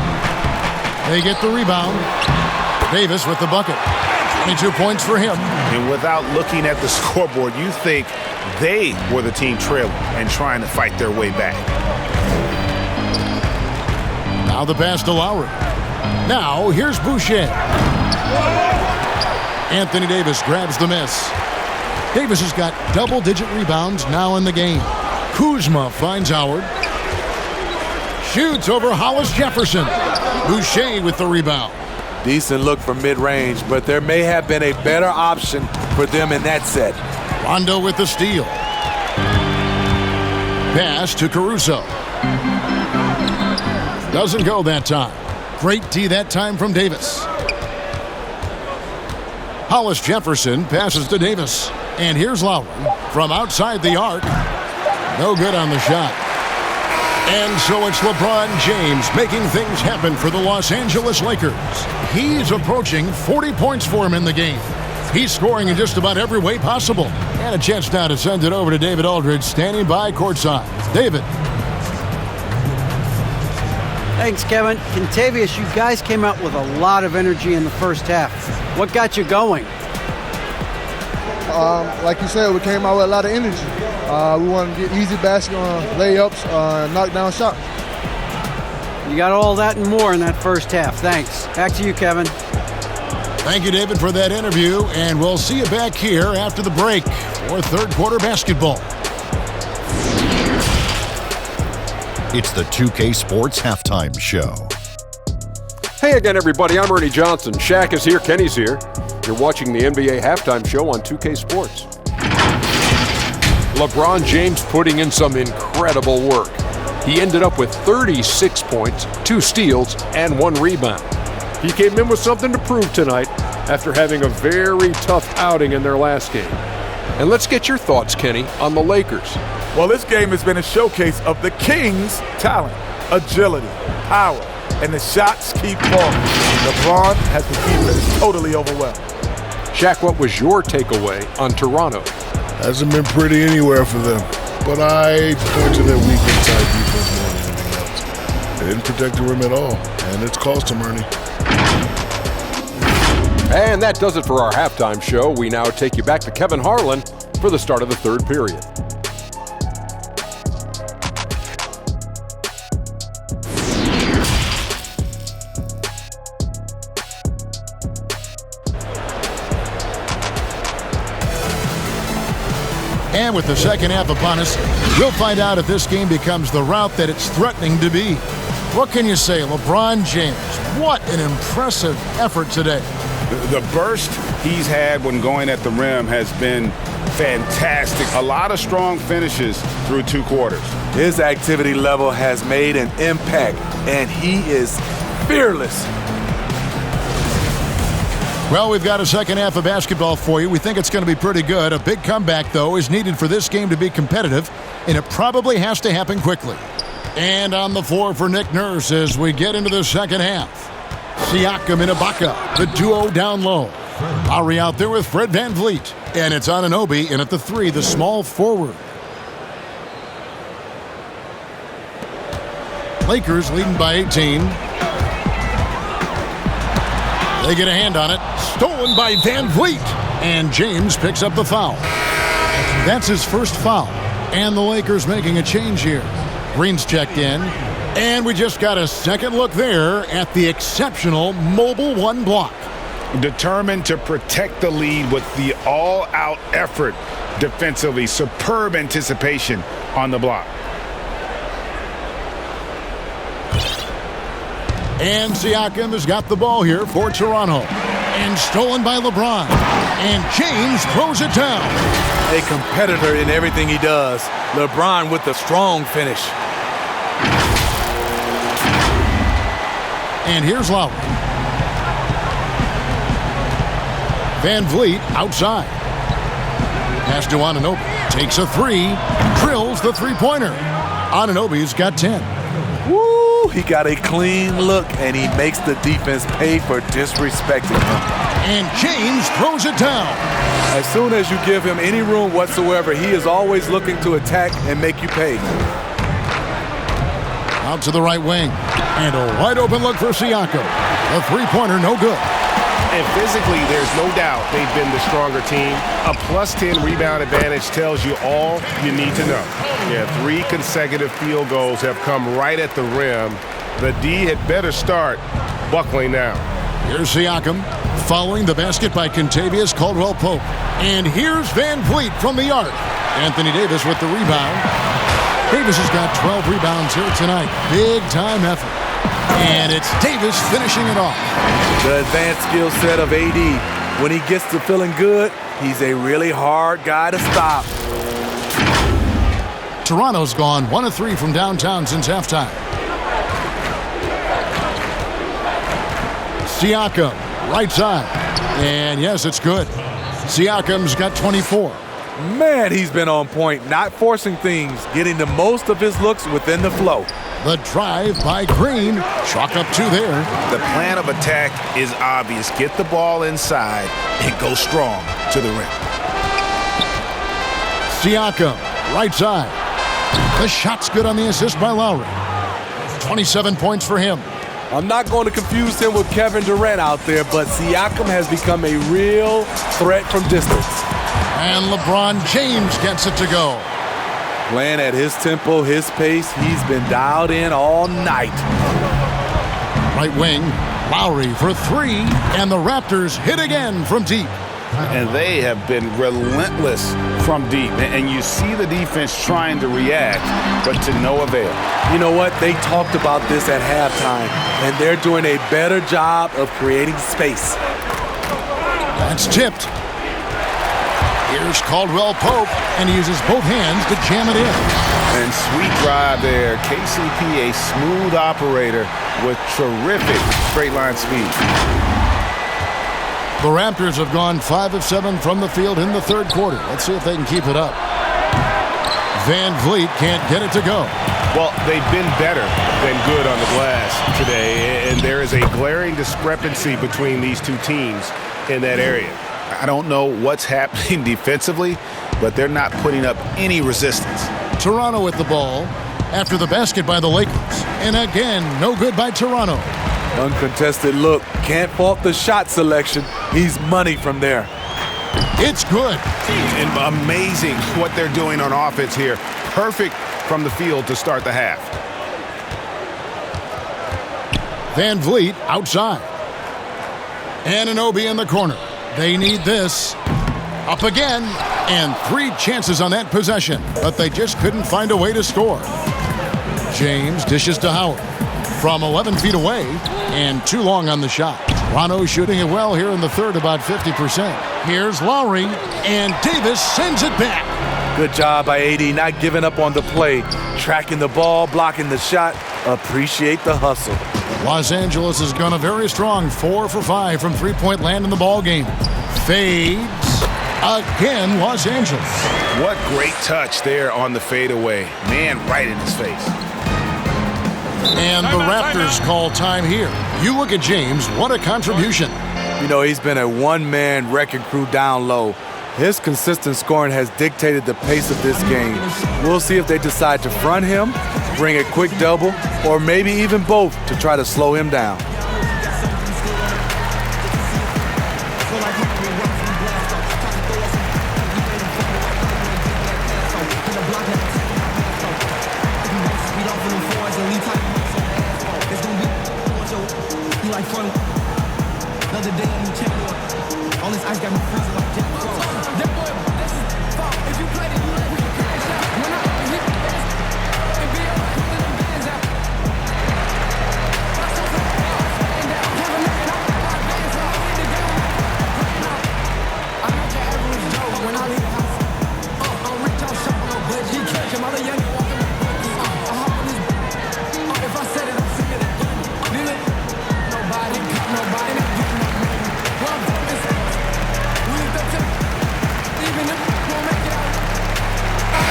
They get the rebound. Davis with the bucket. 22 points for him. And without looking at the scoreboard, you think they were the team trailing and trying to fight their way back. Now the pass to Lowry. Now here's Boucher. Anthony Davis grabs the miss. Davis has got double-digit rebounds now in the game. Kuzma finds Howard. Shoots over Hollis Jefferson. Boucher with the rebound. Decent look from mid-range, but there may have been a better option for them in that set. Rondo with the steal. Pass to Caruso. Doesn't go that time. Great D that time from Davis. Hollis Jefferson passes to Davis. And here's Lowry from outside the arc. No good on the shot. And so it's LeBron James making things happen for the Los Angeles Lakers. He's approaching 40 points for him in the game. He's scoring in just about every way possible. And a chance now to send it over to David Aldridge, standing by courtside. David. Thanks, Kevin. Contavious, you guys came out with a lot of energy in the first half. What got you going? Like you said, we came out with a lot of energy. We wanted to get easy basket on layups, knock down shots. You got all that and more in that first half. Thanks. Back to you, Kevin. Thank you, David, for that interview, and we'll see you back here after the break for third quarter basketball. It's the 2K Sports Halftime Show. Hey again, everybody. I'm Ernie Johnson. Shaq is here. Kenny's here. You're watching the NBA Halftime Show on 2K Sports. LeBron James putting in some incredible work. He ended up with 36 points, 2 steals, and 1 rebound. He came in with something to prove tonight after having a very tough outing in their last game. And let's get your thoughts, Kenny, on the Lakers. Well, this game has been a showcase of the Kings' talent, agility, power, and the shots keep falling. LeBron has the defense totally overwhelmed. Shaq, what was your takeaway on Toronto? Hasn't been pretty anywhere for them. But I point to their weak inside defense more than anything else. They didn't protect the rim at all, and it's cost them, Ernie. And that does it for our halftime show. We now take you back to Kevin Harlan for the start of the third period. And with the second half upon us, we'll find out if this game becomes the rout that it's threatening to be. What can you say, LeBron James? What an impressive effort today. The burst he's had when going at the rim has been fantastic. A lot of strong finishes through 2 quarters. His activity level has made an impact, and he is fearless. Well, we've got a second half of basketball for you. We think it's going to be pretty good. A big comeback, though, is needed for this game to be competitive, and it probably has to happen quickly. And on the floor for Nick Nurse as we get into the second half. Siakam and Ibaka, the duo down low. Lowry out there with Fred VanVleet. And it's Anunoby in at the 3, the small forward. Lakers leading by 18. They get a hand on it. Stolen by VanVleet. And James picks up the foul. That's his first foul. And the Lakers making a change here. Green's checked in. And we just got a second look there at the exceptional mobile 1 block. Determined to protect the lead with the all-out effort defensively. Superb anticipation on the block. And Siakam has got the ball here for Toronto. And stolen by LeBron. And James throws it down. A competitor in everything he does. LeBron with the strong finish. And here's Lowry. VanVleet outside. Pass to Anunoby. Takes a 3. Drills the 3-pointer. Anunoby's got 10. Woo! He got a clean look, and he makes the defense pay for disrespecting him. And James throws it down. As soon as you give him any room whatsoever, he is always looking to attack and make you pay. Out to the right wing. And a wide open look for Siakam. The 3-pointer no good. And physically, there's no doubt they've been the stronger team. A +10 rebound advantage tells you all you need to know. Yeah, 3 consecutive field goals have come right at the rim. The D had better start buckling now. Here's Siakam following the basket by Kentavious Caldwell-Pope. And here's VanVleet from the arc. Anthony Davis with the rebound. Davis has got 12 rebounds here tonight. Big time effort. And it's Davis finishing it off. The advanced skill set of AD. When he gets to feeling good, he's a really hard guy to stop. Toronto's gone 1 of 3 from downtown since halftime. Siakam, right side. And yes, it's good. Siakam's got 24. Man, he's been on point, not forcing things, getting the most of his looks within the flow. The drive by Green. Chalk up 2 there. The plan of attack is obvious. Get the ball inside and go strong to the rim. Siakam, right side. The shot's good on the assist by Lowry. 27 points for him. I'm not going to confuse him with Kevin Durant out there, but Siakam has become a real threat from distance. And LeBron James gets it to go. Playing at his tempo, his pace, he's been dialed in all night. Right wing, Lowry for 3, and the Raptors hit again from deep. And they have been relentless from deep. And you see the defense trying to react, but to no avail. You know what? They talked about this at halftime, and they're doing a better job of creating space. That's tipped. Here's Caldwell-Pope, and he uses both hands to jam it in. And sweet drive there. KCP, a smooth operator with terrific straight line speed. The Raptors have gone 5 of 7 from the field in the 3rd quarter. Let's see if they can keep it up. VanVleet can't get it to go. Well, they've been better than good on the glass today, and there is a glaring discrepancy between these 2 teams in that area. I don't know what's happening defensively, but they're not putting up any resistance. Toronto with the ball after the basket by the Lakers. And again, no good by Toronto. Uncontested look. Can't fault the shot selection. He's money from there. It's good. And amazing what they're doing on offense here. Perfect from the field to start the half. VanVleet outside. Anunoby in the corner. They need this. Up again, and 3 chances on that possession, but they just couldn't find a way to score. James dishes to Howard from 11 feet away, and too long on the shot. Toronto shooting it well here in the third, about 50%. Here's Lowry, and Davis sends it back. Good job by AD, not giving up on the play, tracking the ball, blocking the shot. Appreciate the hustle. Los Angeles has gone a very strong 4 for 5 from three-point land in the ball game. Fades again, Los Angeles. What great touch there on the fadeaway. Man, right in his face. And the Raptors call time here. You look at James, what a contribution. You know, he's been a one-man wrecking crew down low. His consistent scoring has dictated the pace of this game. We'll see if they decide to front him, bring a quick double, or maybe even both to try to slow him down.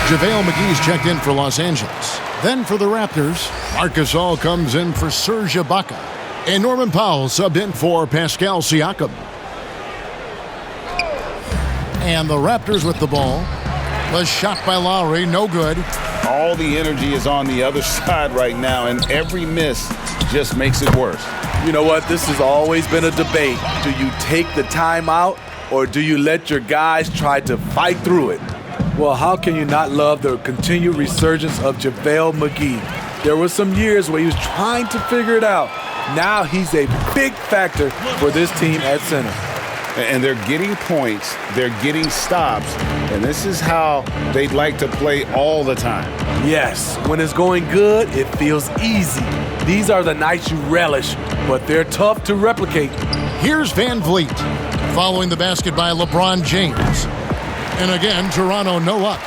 JaVale McGee's checked in for Los Angeles. Then for the Raptors, Marc Gasol comes in for Serge Ibaka. And Norman Powell subbed in for Pascal Siakam. And the Raptors with the ball. The shot by Lowry, no good. All the energy is on the other side right now, and every miss just makes it worse. You know what? This has always been a debate. Do you take the timeout, or do you let your guys try to fight through it? Well, how can you not love the continued resurgence of JaVale McGee? There were some years where he was trying to figure it out. Now he's a big factor for this team at center. And they're getting points, they're getting stops, and this is how they'd like to play all the time. Yes, when it's going good, it feels easy. These are the nights you relish, but they're tough to replicate. Here's Van Vliet, following the basket by LeBron James. And again, Toronto no luck.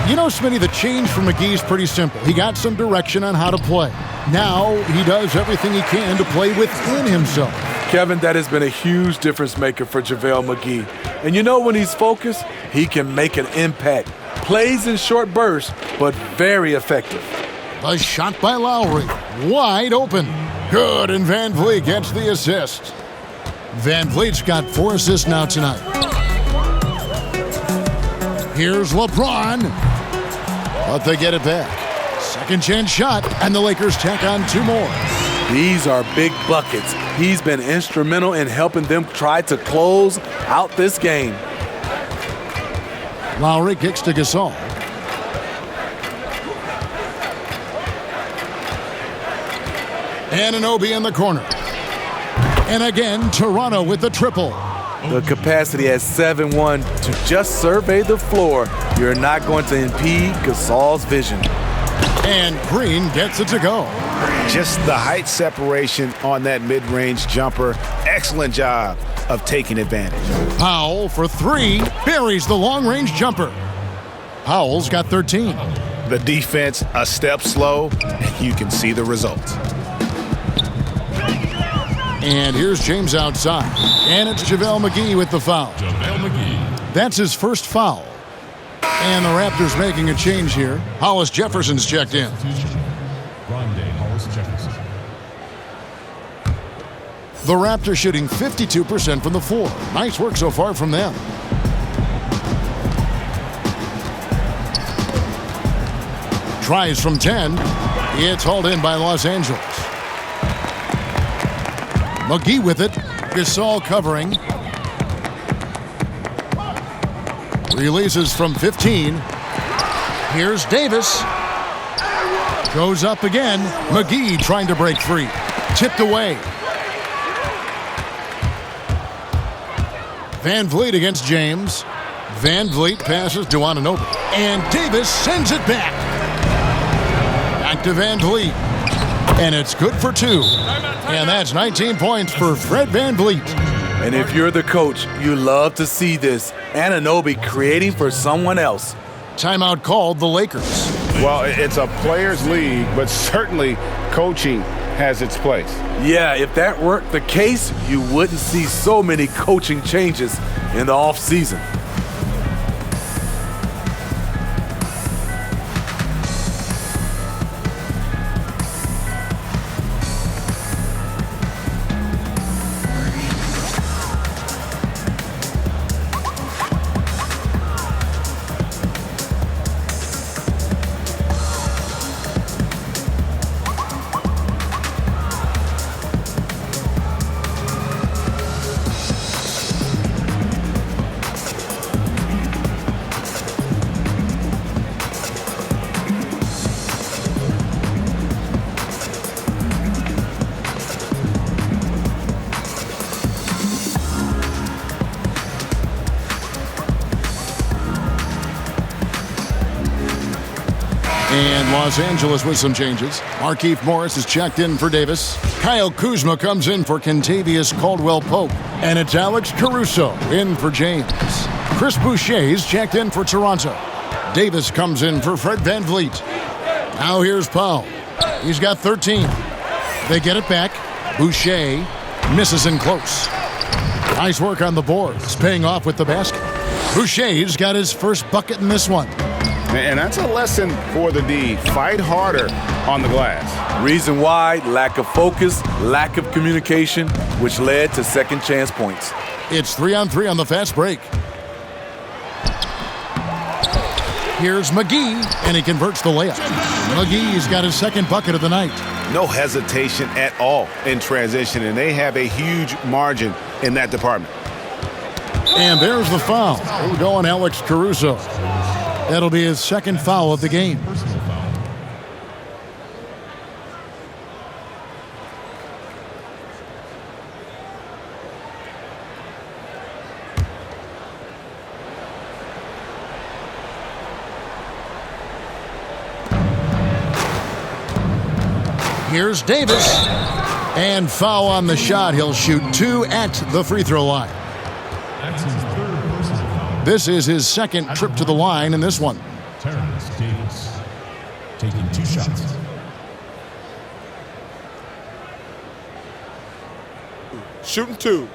You know, Smitty, the change for McGee is pretty simple. He got some direction on how to play. Now he does everything he can to play within himself. Kevin, that has been a huge difference maker for JaVale McGee. And you know, when he's focused, he can make an impact. Plays in short bursts, but very effective. A shot by Lowry, wide open. Good, and Van Vliet gets the assist. Van Vliet's got 4 assists now tonight. Here's LeBron, but they get it back. Second chance shot, and the Lakers tack on 2 more. These are big buckets. He's been instrumental in helping them try to close out this game. Lowry kicks to Gasol. Anunoby in the corner. And again, Toronto with the triple. The capacity at 7-1 to just survey the floor. You're not going to impede Gasol's vision. And Green gets it to go. Just the height separation on that mid-range jumper. Excellent job of taking advantage. Powell for 3, buries the long-range jumper. Powell's got 13. The defense a step slow, and you can see the results. And here's James outside. And it's JaVale McGee with the foul. JaVale McGee. That's his first foul. And the Raptors making a change here. Hollis Jefferson's checked in. The Raptors shooting 52% from the floor. Nice work so far from them. Tries from 10. It's hauled in by Los Angeles. McGee with it. Gasol covering. Releases from 15. Here's Davis. Goes up again. McGee trying to break free. Tipped away. Van Vliet against James. Van Vliet passes to Anunoby. And Davis sends it back. Back to Van Vliet. And it's good for 2. And that's 19 points for Fred Van Vliet. And if you're the coach, you love to see this. Anunoby creating for someone else. Timeout called the Lakers. Well, it's a players' league, but certainly coaching has its place. Yeah, if that weren't the case, you wouldn't see so many coaching changes in the offseason. And Los Angeles with some changes. Markieff Morris is checked in for Davis. Kyle Kuzma comes in for Kentavious Caldwell-Pope. And it's Alex Caruso in for James. Chris Boucher is checked in for Toronto. Davis comes in for Fred Van Vliet. Now here's Powell. He's got 13. They get it back. Boucher misses in close. Nice work on the boards, paying off with the basket. Boucher's got his first bucket in this one. And that's a lesson for the D. Fight harder on the glass. Reason why, lack of focus, lack of communication, which led to second chance points. It's 3-on-3 on the fast break. Here's McGee, and he converts the layup. McGee's got his second bucket of the night. No hesitation at all in transition, and they have a huge margin in that department. And there's the foul. We'll go on Alex Caruso. That'll be his second foul of the game. Here's Davis. And foul on the shot. He'll shoot 2 at the free throw line. This is his second trip to the line in this one. Terrence Davis taking 2 shots. Shooting 2.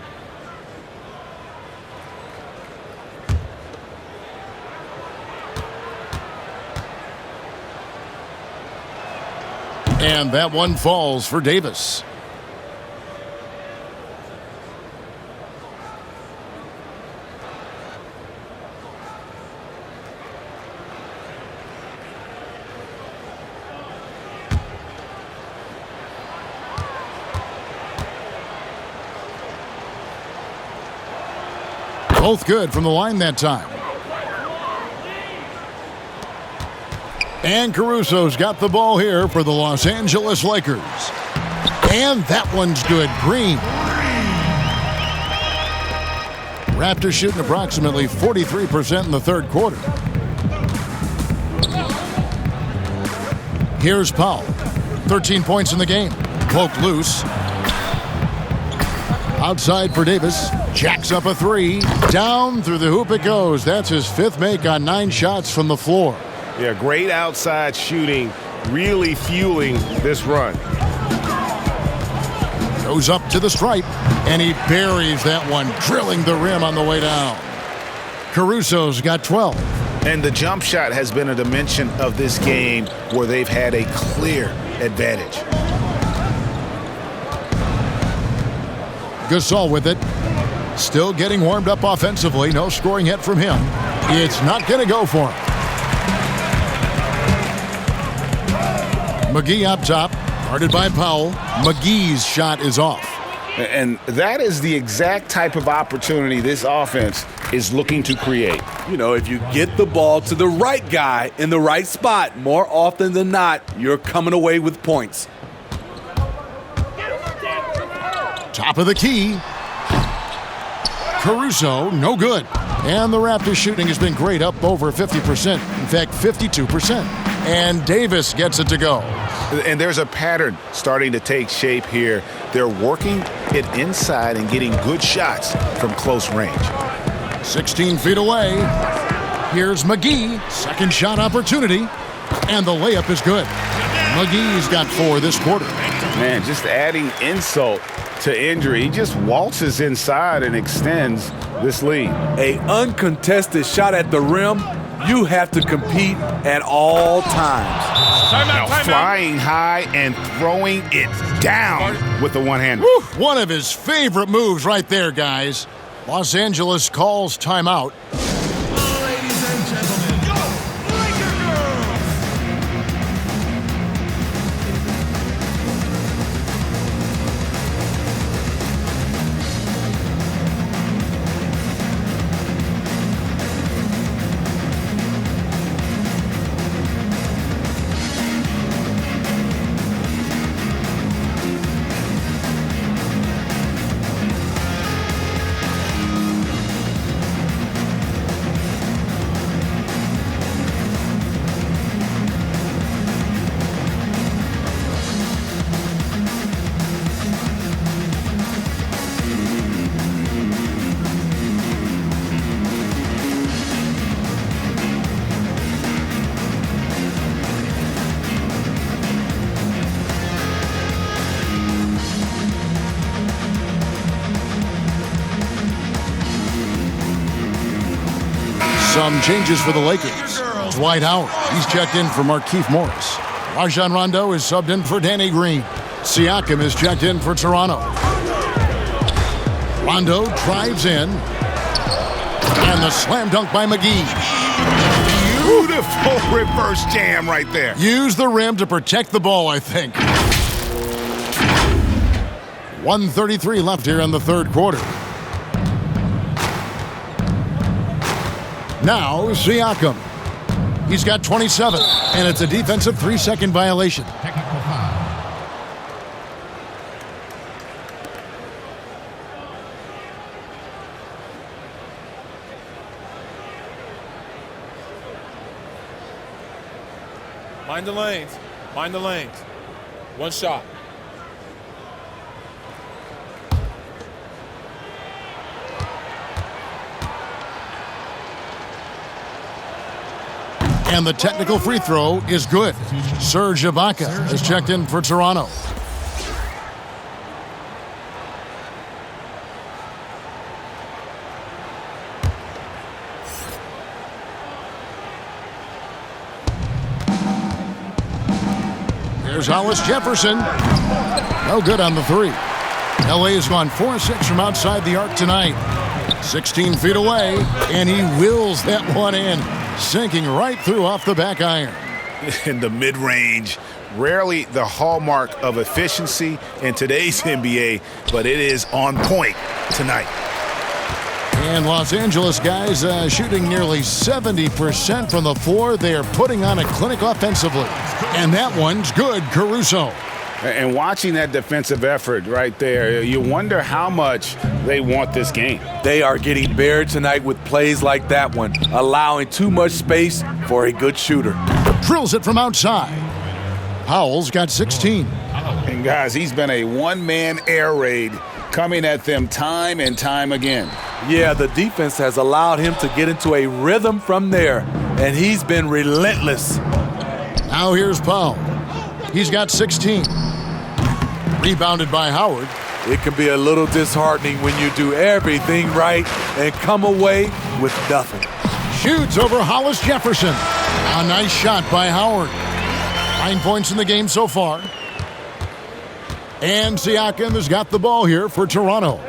And that one falls for Davis. Both good from the line that time. And Caruso's got the ball here for the Los Angeles Lakers. And that one's good. Green. Raptors shooting approximately 43% in the third quarter. Here's Powell. 13 points in the game. Poke loose. Outside for Davis. Jacks up a 3. Down through the hoop it goes. That's his 5th make on 9 shots from the floor. Yeah, great outside shooting, really fueling this run. Goes up to the stripe, and he buries that one, drilling the rim on the way down. Caruso's got 12. And the jump shot has been a dimension of this game where they've had a clear advantage. Gasol with it. Still getting warmed up offensively. No scoring yet from him. It's not going to go for him. McGee up top, guarded by Powell. McGee's shot is off. And that is the exact type of opportunity this offense is looking to create. You know, if you get the ball to the right guy in the right spot, more often than not, you're coming away with points. Top of the key. Caruso, no good. And the Raptors shooting has been great, up over 50%. In fact, 52%. And Davis gets it to go. And there's a pattern starting to take shape here. They're working it inside and getting good shots from close range. 16 feet away. Here's McGee. Second shot opportunity. And the layup is good. McGee's got 4 this quarter. Man, just adding insult to injury. He just waltzes inside and extends this lead. A uncontested shot at the rim, you have to compete at all times. Flying high and throwing it down with the one-hander. One of his favorite moves right there, guys. Los Angeles calls timeout. Ladies and gentlemen, go Laker girls! Some changes for the Lakers. Dwight Howard, he's checked in for Markieff Morris. Rajon Rondo is subbed in for Danny Green. Siakam is checked in for Toronto. Rondo drives in. And the slam dunk by McGee. Beautiful reverse jam right there. Use the rim to protect the ball, I think. 1:33 left here in the third quarter. Now, Siakam. He's got 27, and it's a defensive 3-second violation. Technical foul. Mind the lanes. Mind the lanes. One shot. And the technical free throw is good. Serge Ibaka has checked in for Toronto. Here's Hollis Jefferson. No good on the 3. LA has gone 4-6 from outside the arc tonight. 16 feet away, and he wills that one in, sinking right through off the back iron. In the mid-range, rarely the hallmark of efficiency in today's NBA, but it is on point tonight. And Los Angeles guys shooting nearly 70% from the floor. They are putting on a clinic offensively. And that one's good, Caruso. And watching that defensive effort right there, you wonder how much they want this game. They are getting buried tonight with plays like that one, allowing too much space for a good shooter. Drills it from outside. Powell's got 16. And guys, he's been a one-man air raid coming at them time and time again. Yeah, the defense has allowed him to get into a rhythm from there, and he's been relentless. Now here's Powell. He's got 16. Rebounded by Howard. It can be a little disheartening when you do everything right and come away with nothing. Shoots over Hollis Jefferson. A nice shot by Howard. 9 points in the game so far. And Siakam has got the ball here for Toronto.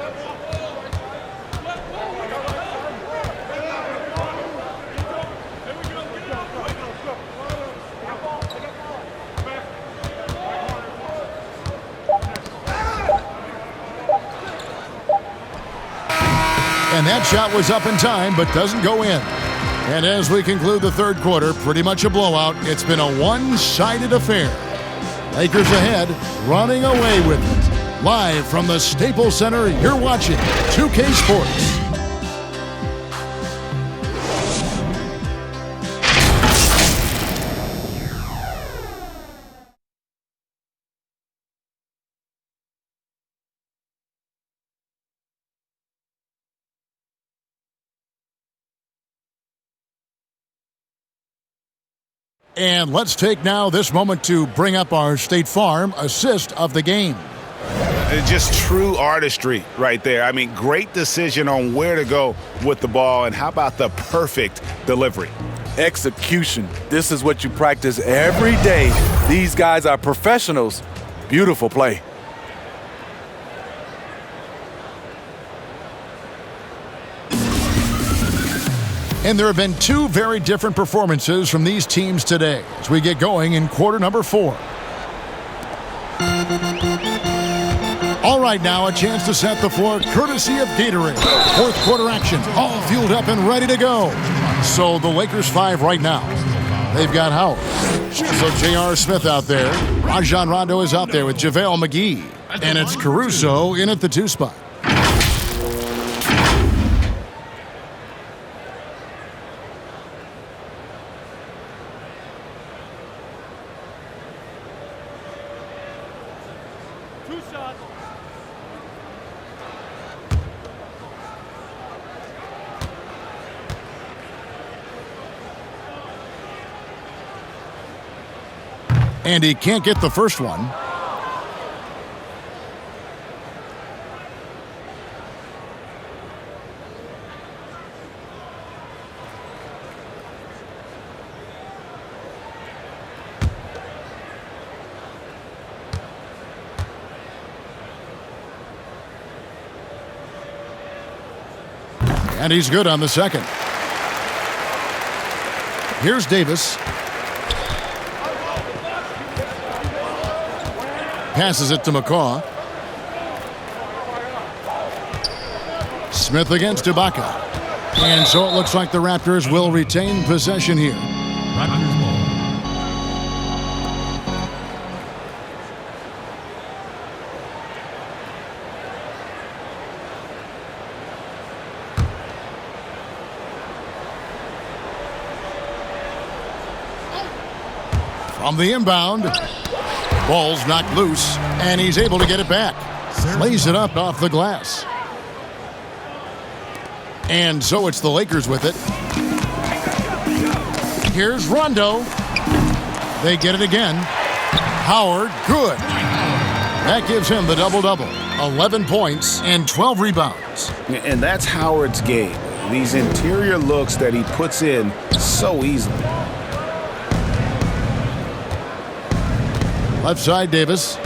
And that shot was up in time, but doesn't go in. And as we conclude the third quarter, pretty much a blowout. It's been a one-sided affair. Lakers ahead, running away with it. Live from the Staples Center, you're watching 2K Sports. And let's take now this moment to bring up our State Farm assist of the game. Just true artistry right there. I mean, great decision on where to go with the ball, and how about the perfect delivery? Execution. This is what you practice every day. These guys are professionals. Beautiful play. And there have been two very different performances from these teams today as we get going in quarter number 4. All right, now a chance to set the floor courtesy of Gatorade. Fourth quarter action, all fueled up and ready to go. So the Lakers 5 right now. They've got Howard. So J.R. Smith out there. Rajon Rondo is out there with JaVale McGee. And it's Caruso in at the 2 spot. And he can't get the first one. And he's good on the second. Here's Davis. Passes it to McCaw. Smith against Ibaka. And so it looks like the Raptors will retain possession here. Raptors ball. From the inbound. Ball's knocked loose, and he's able to get it back. Lays it up off the glass. And so it's the Lakers with it. Here's Rondo. They get it again. Howard, good. That gives him the double-double. 11 points and 12 rebounds. And that's Howard's game. These interior looks that he puts in so easily. Left side, Davis.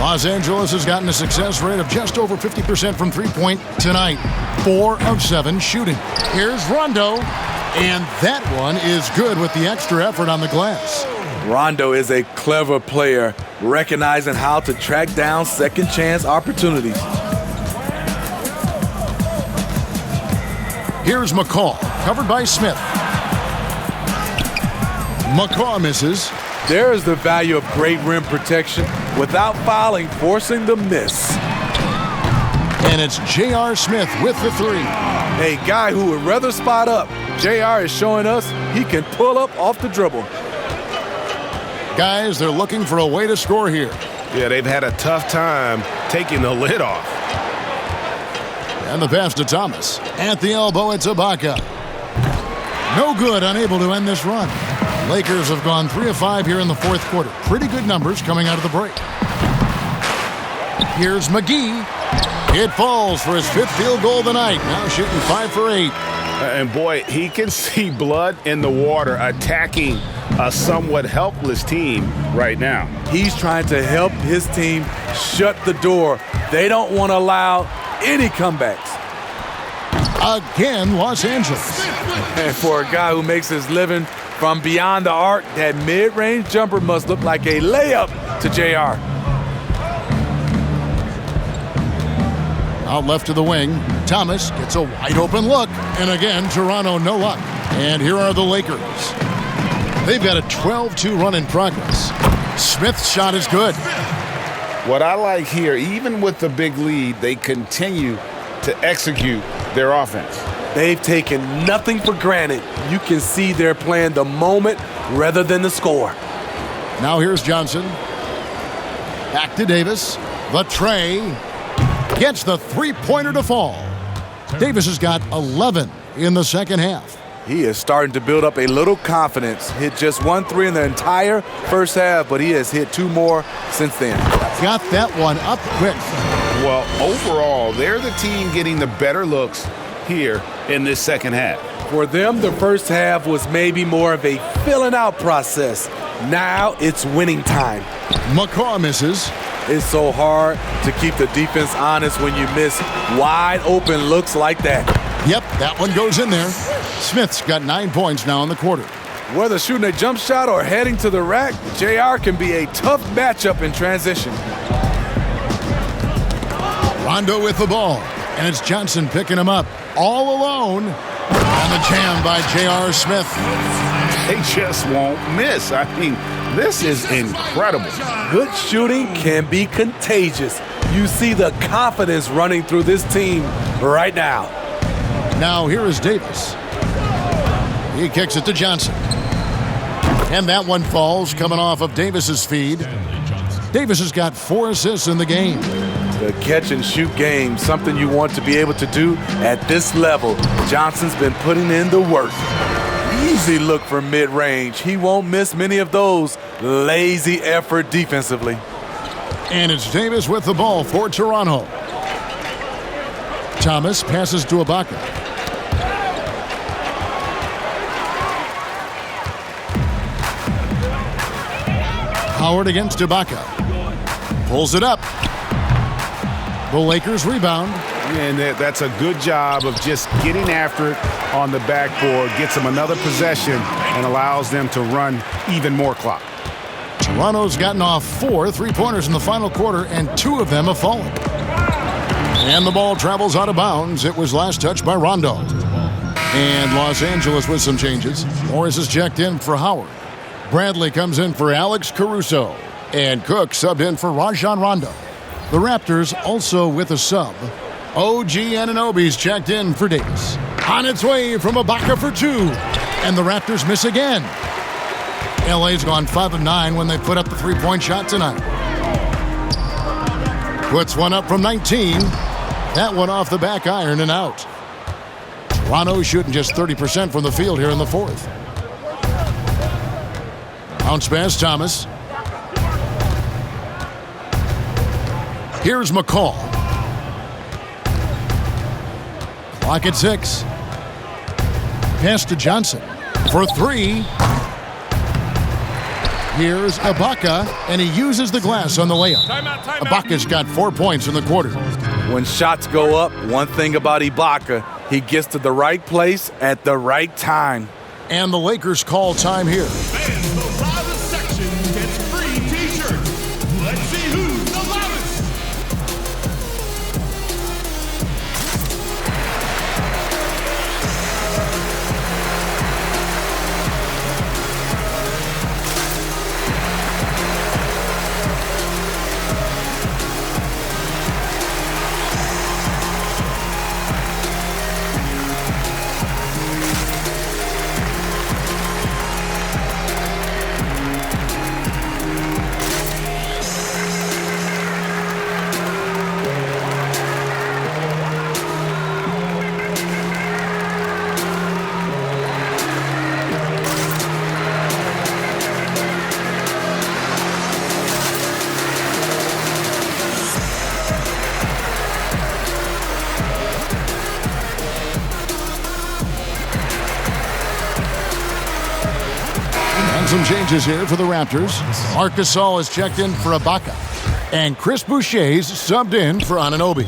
Los Angeles has gotten a success rate of just over 50% from three-point tonight. 4 of 7 shooting. Here's Rondo. And that one is good with the extra effort on the glass. Rondo is a clever player, recognizing how to track down second chance opportunities. Here's McCaw, covered by Smith. McCaw misses. There is the value of great rim protection without fouling, forcing the miss. And it's J.R. Smith with the 3. A guy who would rather spot up. J.R. is showing us he can pull up off the dribble. Guys, they're looking for a way to score here. Yeah, they've had a tough time taking the lid off. And the pass to Thomas. At the elbow, it's Ibaka. No good, unable to end this run. Lakers have gone 3 of 5 here in the fourth quarter. Pretty good numbers coming out of the break. Here's McGee. It falls for his 5th field goal of the night. Now shooting 5 for 8. And boy, he can see blood in the water attacking a somewhat helpless team right now. He's trying to help his team shut the door. They don't want to allow any comebacks. Again, Los Angeles. And for a guy who makes his living from beyond the arc, that mid-range jumper must look like a layup to JR. Out left to the wing. Thomas gets a wide open look. And again, Toronto no luck. And here are the Lakers. They've got a 12-2 run in progress. Smith's shot is good. What I like here, even with the big lead, they continue to execute their offense. They've taken nothing for granted. You can see they're playing the moment rather than the score. Now here's Johnson. Back to Davis. The tray. Gets the three-pointer to fall. Davis has got 11 in the second half. He is starting to build up a little confidence. Hit just 1 3 in the entire first half, but he has hit 2 more since then. Got that one up quick. Well, overall, they're the team getting the better looks here in this second half. For them, the first half was maybe more of a filling out process. Now it's winning time. McCaw misses. It's so hard to keep the defense honest when you miss wide open looks like that. Yep, that one goes in there. Smith's got 9 points now in the quarter. Whether shooting a jump shot or heading to the rack, JR can be a tough matchup in transition. Rondo with the ball, and it's Johnson picking him up all alone. And the jam by J.R. Smith. They just won't miss. I mean, this is incredible. Good shooting can be contagious. You see the confidence running through this team right now. Now here is Davis. He kicks it to Johnson. And that one falls, coming off of Davis's feed. Davis has got 4 assists in the game. The catch and shoot game, something you want to be able to do at this level. Johnson's been putting in the work. Easy look for mid-range. He won't miss many of those. Lazy effort defensively. And it's Davis with the ball for Toronto. Thomas passes to Ibaka. Howard against Ibaka. Pulls it up. The Lakers rebound. And that's a good job of just getting after it on the backboard. Gets them another possession and allows them to run even more clock. Toronto's gotten off 4 3-pointers in the final quarter, and 2 of them have fallen. And the ball travels out of bounds. It was last touched by Rondo. And Los Angeles with some changes. Morris is checked in for Howard. Bradley comes in for Alex Caruso. And Cook subbed in for Rajon Rondo. The Raptors also with a sub. OG Anunoby's checked in for Davis. On its way from Ibaka for 2. And the Raptors miss again. LA's gone 5 of 9 when they put up the 3-point shot tonight. Puts one up from 19. That one off the back iron and out. Toronto shooting just 30% from the field here in the 4th. Bounce pass, Thomas. Here's McCall. Clock at 6. Pass to Johnson for 3. Here's Ibaka, and he uses the glass on the layup. Ibaka's got 4 points in the quarter. When shots go up, one thing about Ibaka, he gets to the right place at the right time. And the Lakers call time here. Fans, the loudest section gets free t-shirts. Let's see who's the loudest. Some changes here for the Raptors. Marc Gasol is checked in for Ibaka. And Chris Boucher's subbed in for Anunoby.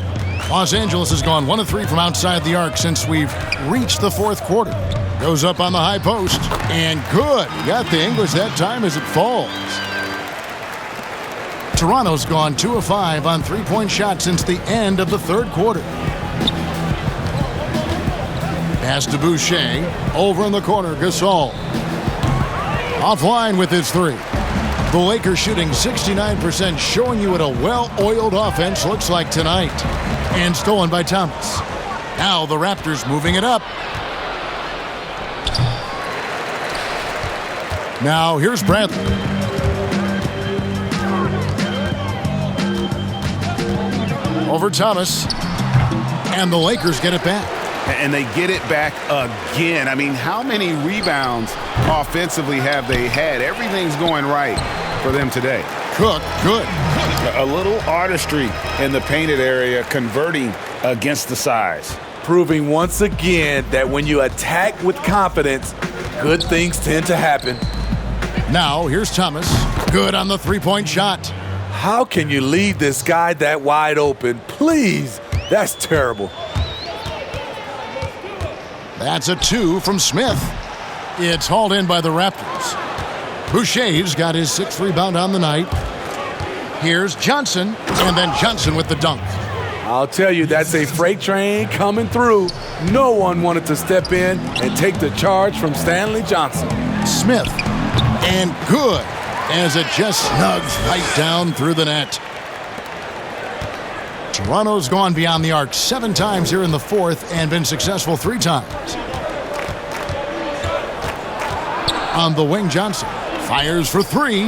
Los Angeles has gone 1 of 3 from outside the arc since we've reached the 4th quarter. Goes up on the high post. And good. Got the English that time as it falls. Toronto's gone 2 of 5 on 3-point shots since the end of the 3rd quarter. Pass to Boucher. Over in the corner, Gasol. Offline with his 3. The Lakers shooting 69%, showing you what a well-oiled offense looks like tonight. And stolen by Thomas. Now the Raptors moving it up. Now here's Bradley. Over Thomas. And the Lakers get it back. and they get it back again. I mean, how many rebounds offensively have they had? Everything's going right for them today. Cook, good. A little artistry in the painted area, converting against the size. Proving once again that when you attack with confidence, good things tend to happen. Now, here's Thomas. Good on the three-point shot. How can you leave this guy that wide open? Please, that's terrible. That's a 2 from Smith. It's hauled in by the Raptors. Boucher's got his 6th rebound on the night. Here's Johnson, and then Johnson with the dunk. I'll tell you, that's a freight train coming through. No one wanted to step in and take the charge from Stanley Johnson. Smith, and good, as it just snugs right down through the net. Toronto's gone beyond the arc 7 times here in the 4th and been successful 3 times. On the wing, Johnson fires for 3,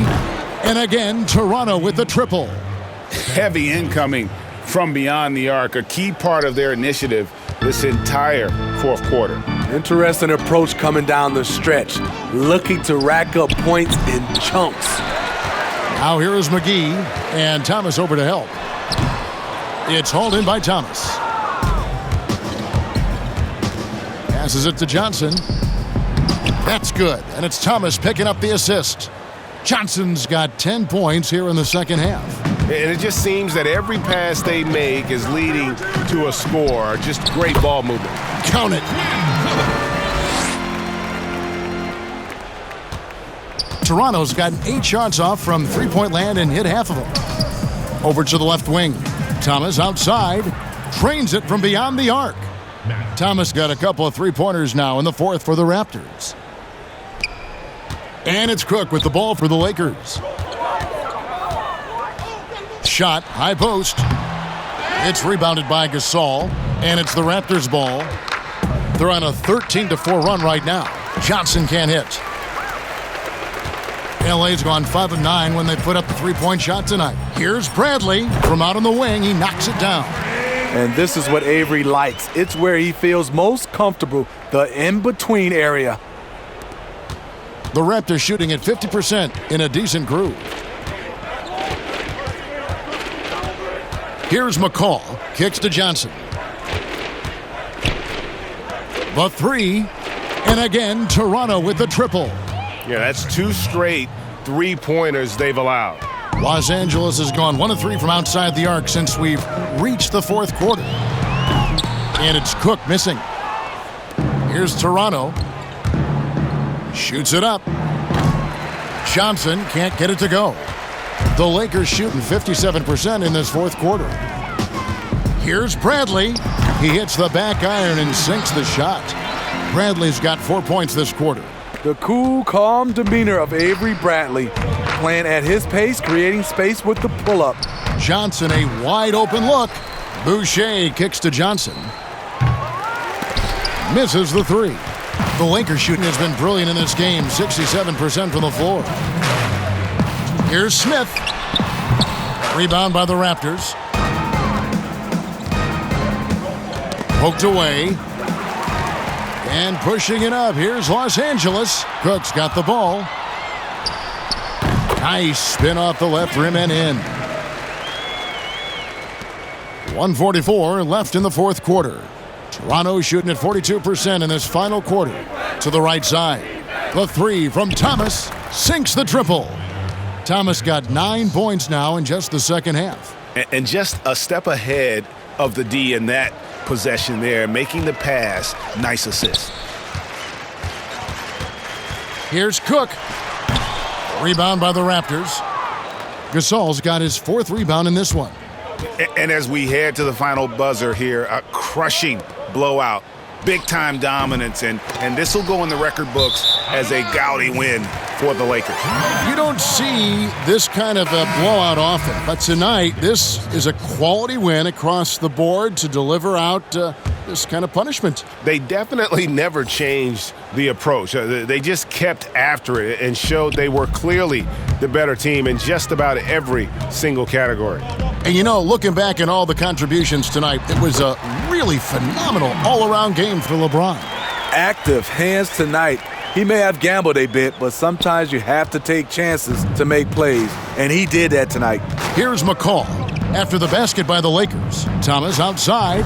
and again, Toronto with the triple. Heavy incoming from beyond the arc, a key part of their initiative this entire 4th quarter. Interesting approach coming down the stretch, looking to rack up points in chunks. Now here is McGee, and Thomas over to help. It's hauled in by Thomas. Passes it to Johnson. That's good, and it's Thomas picking up the assist. Johnson's got 10 points here in the second half. And it just seems that every pass they make is leading to a score. Just great ball movement. Count it. Toronto's gotten 8 shots off from three-point land and hit half of them. Over to the left wing. Thomas outside, trains it from beyond the arc. Thomas got a couple of three-pointers now in the 4th for the Raptors. And it's Cook with the ball for the Lakers. Shot, high post. It's rebounded by Gasol, and it's the Raptors' ball. They're on a 13-4 run right now. Johnson can't hit. LA's gone 5 of 9 when they put up the three-point shot tonight. Here's Bradley from out on the wing. He knocks it down. And this is what Avery likes. It's where he feels most comfortable, the in-between area. The Raptors shooting at 50% in a decent groove. Here's McCall. Kicks to Johnson. The 3. And again, Toronto with the triple. Yeah, that's 2 straight three-pointers they've allowed. Los Angeles has gone 1 of 3 from outside the arc since we've reached the 4th quarter. And it's Cook missing. Here's Toronto. Shoots it up. Johnson can't get it to go. The Lakers shooting 57% in this 4th quarter. Here's Bradley. He hits the back iron and sinks the shot. Bradley's got 4 points this quarter. The cool, calm demeanor of Avery Bradley, playing at his pace, creating space with the pull-up. Johnson, a wide open look. Boucher kicks to Johnson. Misses the 3. The Lakers shooting has been brilliant in this game, 67% from the floor. Here's Smith. Rebound by the Raptors. Poked away. And pushing it up, here's Los Angeles. Cook's got the ball. Nice spin off the left rim and in. 1:44 left in the 4th quarter. Toronto shooting at 42% in this final quarter. To the right side. The 3 from Thomas sinks the triple. Thomas got 9 points now in just the second half. And just a step ahead of the D in that possession there, making the pass. Nice assist. Here's Cook. Rebound by the Raptors. Gasol's got his 4th rebound in this one. And as we head to the final buzzer here, a crushing blowout, big-time dominance, and this will go in the record books as a gaudy win for the Lakers. You don't see this kind of a blowout often, but tonight this is a quality win across the board to deliver out this kind of punishment. They definitely never changed the approach. They just kept after it and showed they were clearly the better team in just about every single category. And you know, looking back at all the contributions tonight, it was a really phenomenal all-around game for LeBron. Active hands tonight. He may have gambled a bit, but sometimes you have to take chances to make plays, and he did that tonight. Here's McCall after the basket by the Lakers. Thomas outside.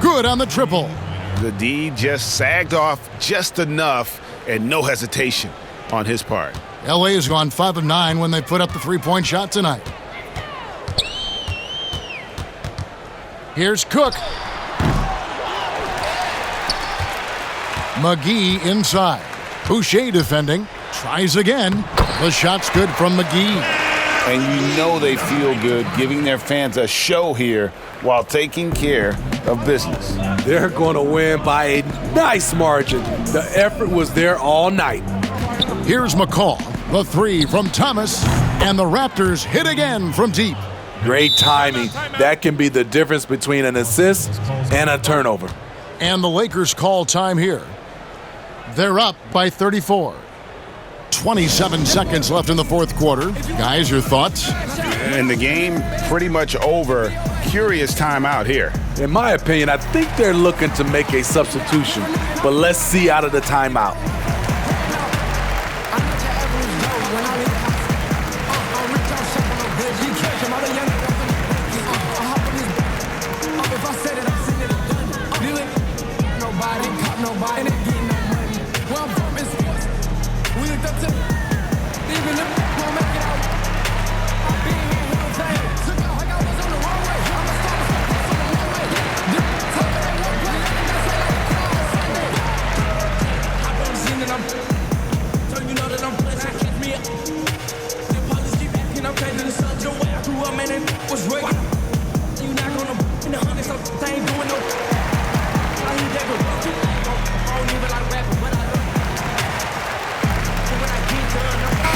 Good on the triple. The D just sagged off just enough and no hesitation on his part. LA has gone 5 of 9 when they put up the three-point shot tonight. Here's Cook. McGee inside. Boucher defending. Tries again. The shot's good from McGee. And you know they feel good giving their fans a show here while taking care of business. They're going to win by a nice margin. The effort was there all night. Here's McCall. The three from Thomas. And the Raptors hit again from deep. Great timing. That can be the difference between an assist and a turnover. And the Lakers call time here. They're up by 34. 27 seconds left in the fourth quarter. Guys, your thoughts? And the game pretty much over. Curious timeout here. In my opinion, I think they're looking to make a substitution, but let's see out of the timeout.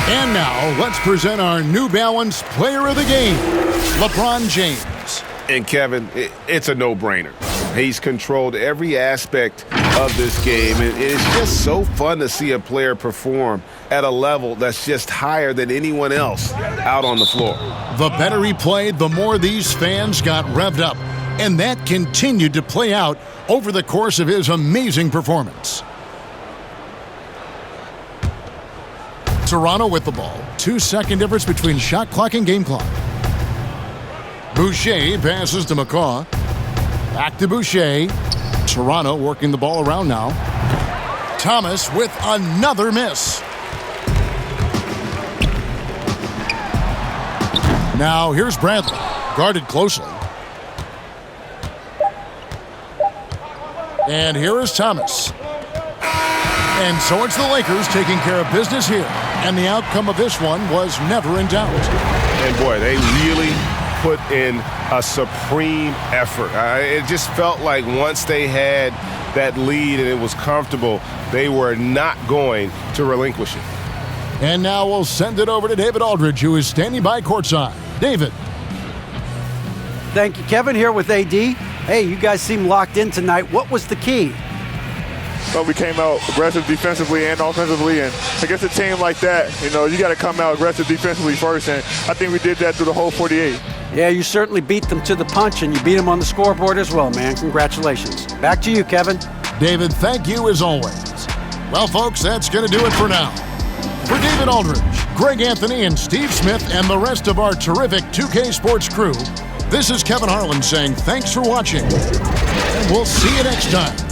And now, let's present our New Balance Player of the Game, LeBron James. And Kevin, it's a no-brainer. He's controlled every aspect of this game. And it's just so fun to see a player perform at a level that's just higher than anyone else out on the floor. The better he played, the more these fans got revved up. And that continued to play out over the course of his amazing performance. Toronto with the ball. 2-second difference between shot clock and game clock. Boucher passes to McCaw. Back to Boucher. Toronto working the ball around now. Thomas with another miss. Now here's Bradley. Guarded closely. And here is Thomas. And so it's the Lakers taking care of business here. And the outcome of this one was never in doubt. And boy, they really put in a supreme effort. It just felt like once they had that lead and it was comfortable, they were not going to relinquish it. And now we'll send it over to David Aldridge, who is standing by courtside. David. Thank you, Kevin. Here with AD. Hey, you guys seem locked in tonight. What was the key? Well, we came out aggressive defensively and offensively, and against a team like that, you know, you got to come out aggressive defensively first, and I think we did that through the whole 48. Yeah, you certainly beat them to the punch, and you beat them on the scoreboard as well, man. Congratulations. Back to you, Kevin. David, thank you as always. Well, folks, that's going to do it for now. For David Aldridge, Greg Anthony, and Steve Smith, and the rest of our terrific 2K Sports crew, this is Kevin Harlan saying thanks for watching, and we'll see you next time.